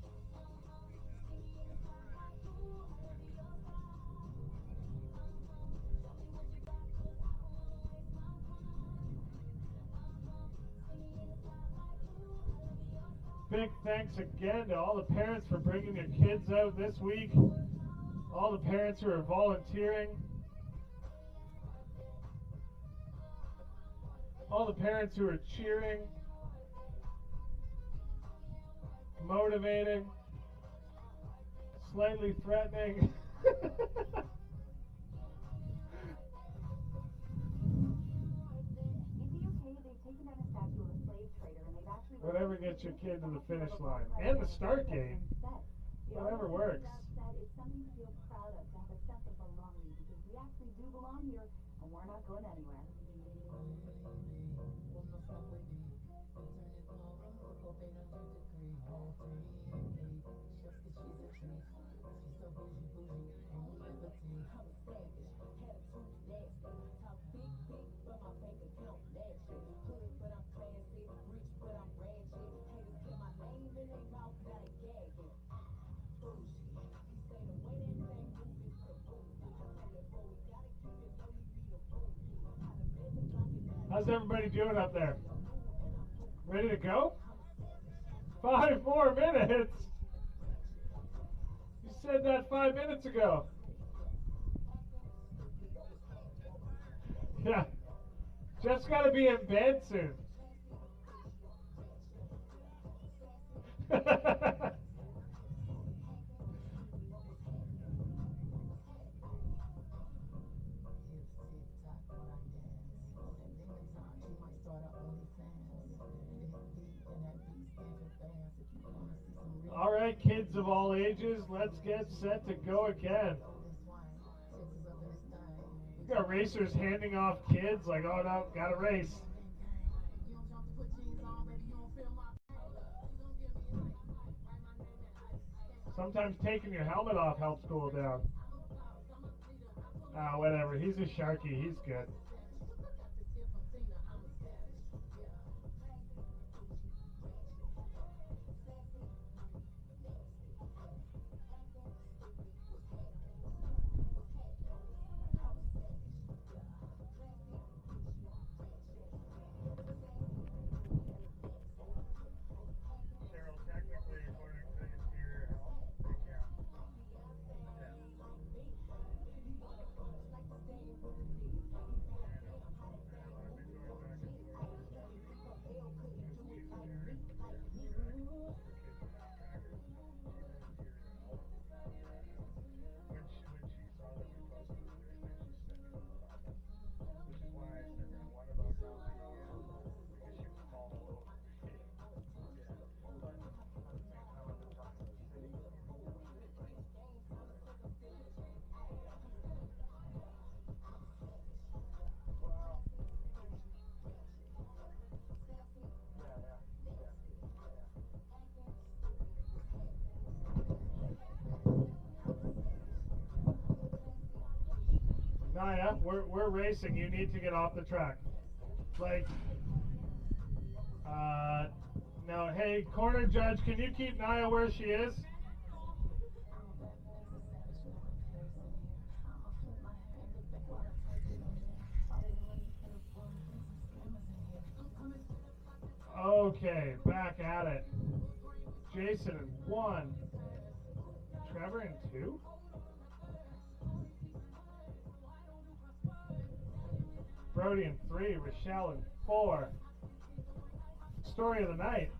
Big thanks again to all the parents for bringing their kids out this week. All the parents who are volunteering. All the parents who are cheering. Motivating, slightly threatening. Whatever gets your kid to the finish line and the start gate. Whatever works. It's something to feel proud of, to have a sense of belonging, because we actually do belong here, and we're not going anywhere. How's everybody doing up there? Ready to go? 5 more minutes? You said that 5 minutes ago. Yeah. Jeff's got to be in bed soon. All right, kids of all ages, let's get set to go again. We got racers handing off kids like, oh no, gotta race. Sometimes taking your helmet off helps cool down. Ah, whatever. He's a Sharky. He's good. Naya, we're racing. You need to get off the track. Like, no. Hey, corner judge, can you keep Naya where she is? Okay, back at it. Jason in 1. Trevor in 2. Brody in 3, Rochelle in 4. Story of the night.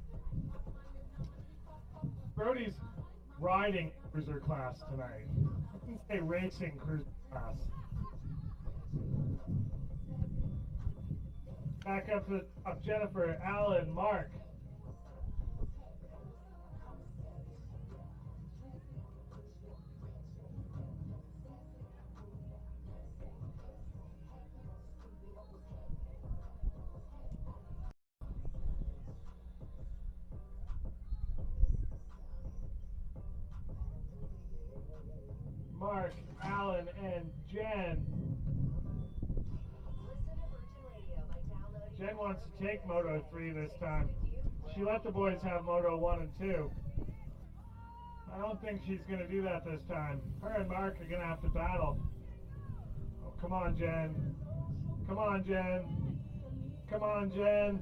Brody's riding cruiser class tonight. I can say racing cruiser class. Back up to Jennifer, Alan, Mark. Mark, Alan, and Jen. Jen wants to take Moto 3 this time. She let the boys have Moto 1 and 2. I don't think she's going to do that this time. Her and Mark are going to have to battle. Oh, come on, Jen. Come on, Jen. Come on, Jen.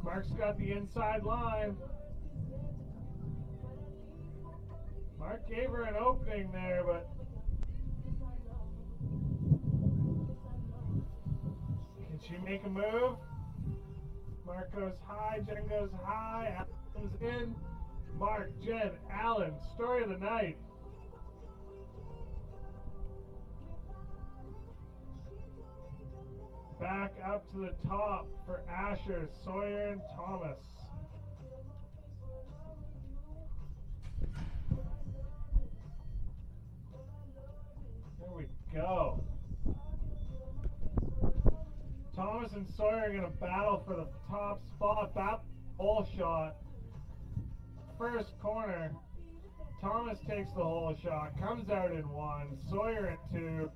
Mark's got the inside line. Mark gave her an opening there, but can she make a move? Mark goes high, Jen goes high, Alan comes in. Mark, Jen, Alan, story of the night. Back up to the top for Asher, Sawyer, and Thomas. There we go. Thomas and Sawyer are going to battle for the top spot. That hole shot. First corner. Thomas takes the hole shot. Comes out in 1. Sawyer in 2.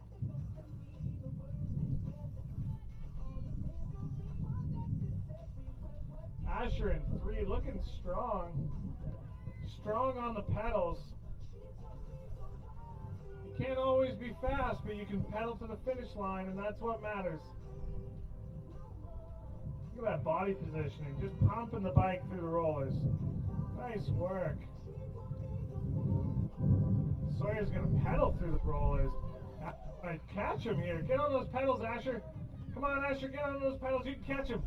Asher in 3. Looking strong. Strong on the pedals. You can't always be fast, but you can pedal to the finish line, and that's what matters. at that body positioning. Just pumping the bike through the rollers. Nice work. Sawyer's going to pedal through the rollers. Might catch him here. Get on those pedals, Asher. Come on, Asher, get on those pedals. You can catch him.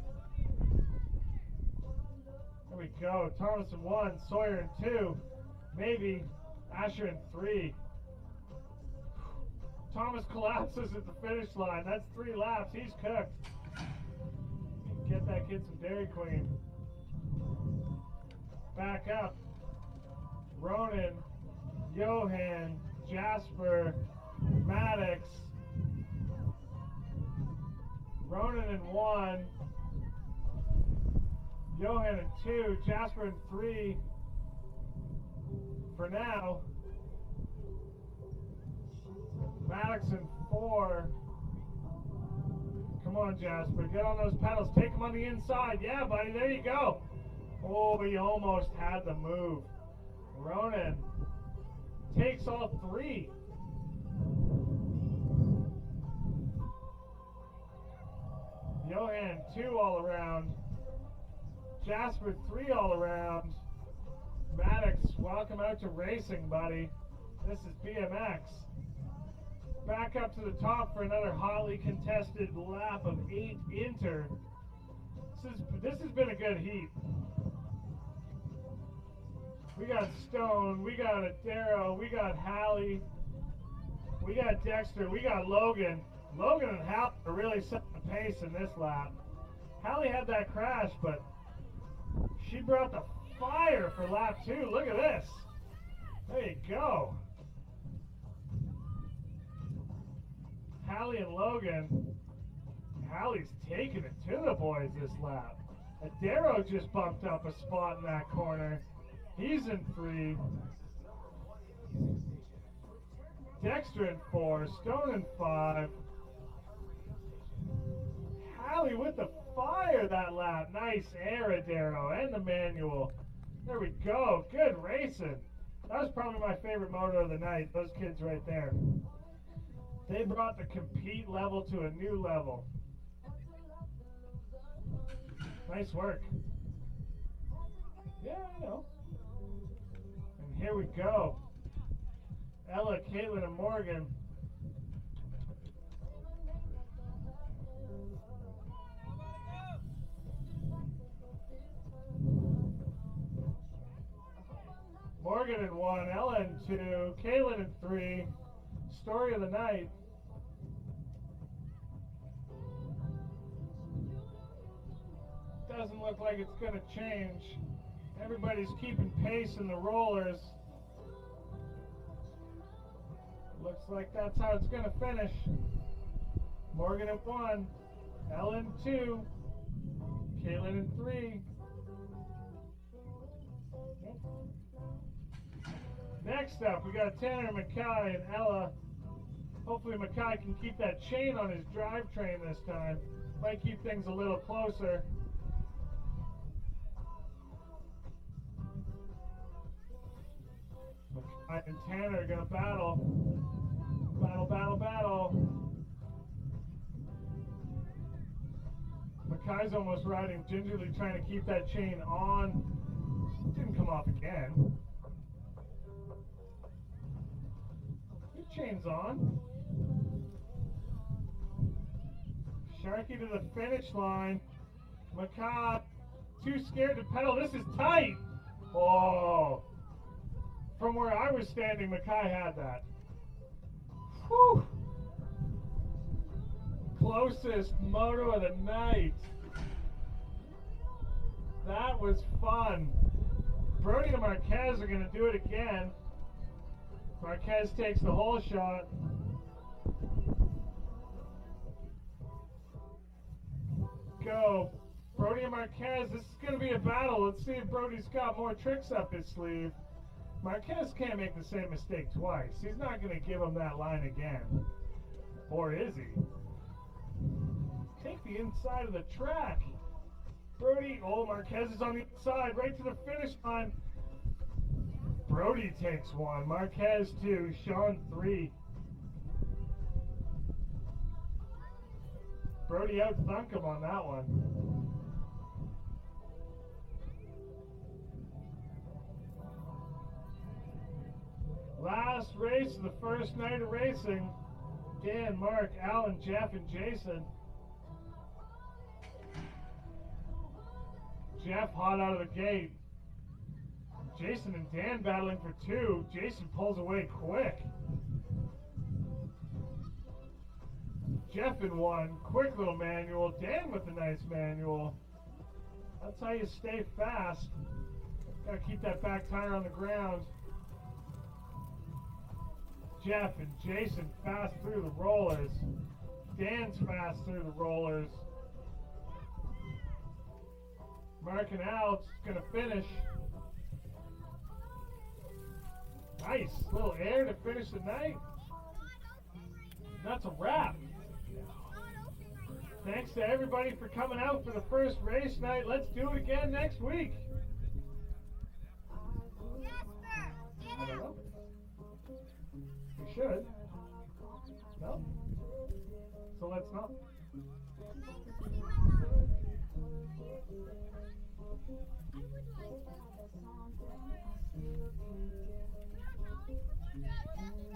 There we go. Thomas in 1, Sawyer in 2. Maybe Asher in 3. Thomas collapses at the finish line. That's 3 laps. He's cooked. Get that kid some Dairy Queen. Back up. Ronan, Johan, Jasper, Maddox. Ronan in 1. Johan in 2. Jasper in 3. For now. Maddox in 4. Come on, Jasper. Get on those pedals. Take them on the inside. Yeah, buddy. There you go. Oh, he almost had the move. Ronan takes all 3. Johan 2 all around. Jasper 3 all around. Maddox, welcome out to racing, buddy. This is BMX. Back up to the top for another hotly contested lap of 8 Inter. This has been a good heat. We got Stone, we got Adaro, we got Hallie, we got Dexter, we got Logan. Logan and Hallie are really setting the pace in this lap. Hallie had that crash, but she brought the fire for lap 2. Look at this. There you go. Hallie and Logan. Hallie's taking it to the boys this lap. Adaro just bumped up a spot in that corner. He's in 3. Dexter in 4. Stone in 5. Hallie with the fire that lap. Nice air, Adaro, and the manual. There we go. Good racing. That was probably my favorite moto of the night. Those kids right there. They brought the compete level to a new level. Nice work. Yeah, I know. And here we go. Ella, Caitlin, and Morgan. Morgan in 1, Ella in 2, Caitlin in 3. Story of the night. Doesn't look like it's going to change. Everybody's keeping pace in the rollers. Looks like that's how it's going to finish. Morgan in 1, Ella in 2, Caitlin in 3. Next up, we got Tanner, Mackay, and Ella. Hopefully Mackay can keep that chain on his drivetrain this time. Might keep things a little closer. Mackay and Tanner are going to battle. Battle, battle, battle. Mackay's almost riding gingerly, trying to keep that chain on. Didn't come off again. Chains on. Sharky to the finish line. Macabre too scared to pedal. This is tight. Oh. From where I was standing, Mackay had that. Whew. Closest moto of the night. That was fun. Brody and Marquez are going to do it again. Marquez takes the whole shot. Go. Brody and Marquez, this is going to be a battle. Let's see if Brody's got more tricks up his sleeve. Marquez can't make the same mistake twice. He's not going to give him that line again. Or is he? Take the inside of the track. Brody, oh, Marquez is on the inside, right to the finish line. Brody takes 1, Marquez 2, Sean 3. Brody out-thunk him on that one. Last race of the first night of racing. Dan, Mark, Alan, Jeff, and Jason. Jeff hot out of the gate. Jason and Dan battling for two. Jason pulls away quick. Jeff in one. Quick little manual. Dan with a nice manual. That's how you stay fast. Gotta keep that back tire on the ground. Jeff and Jason fast through the rollers. Dan's fast through the rollers. Mark and Al's gonna finish. Nice little air to finish the night. That's a wrap. Thanks to everybody for coming out for the first race night. Let's do it again next week. I don't know. We should. No? So let's not. I would like to.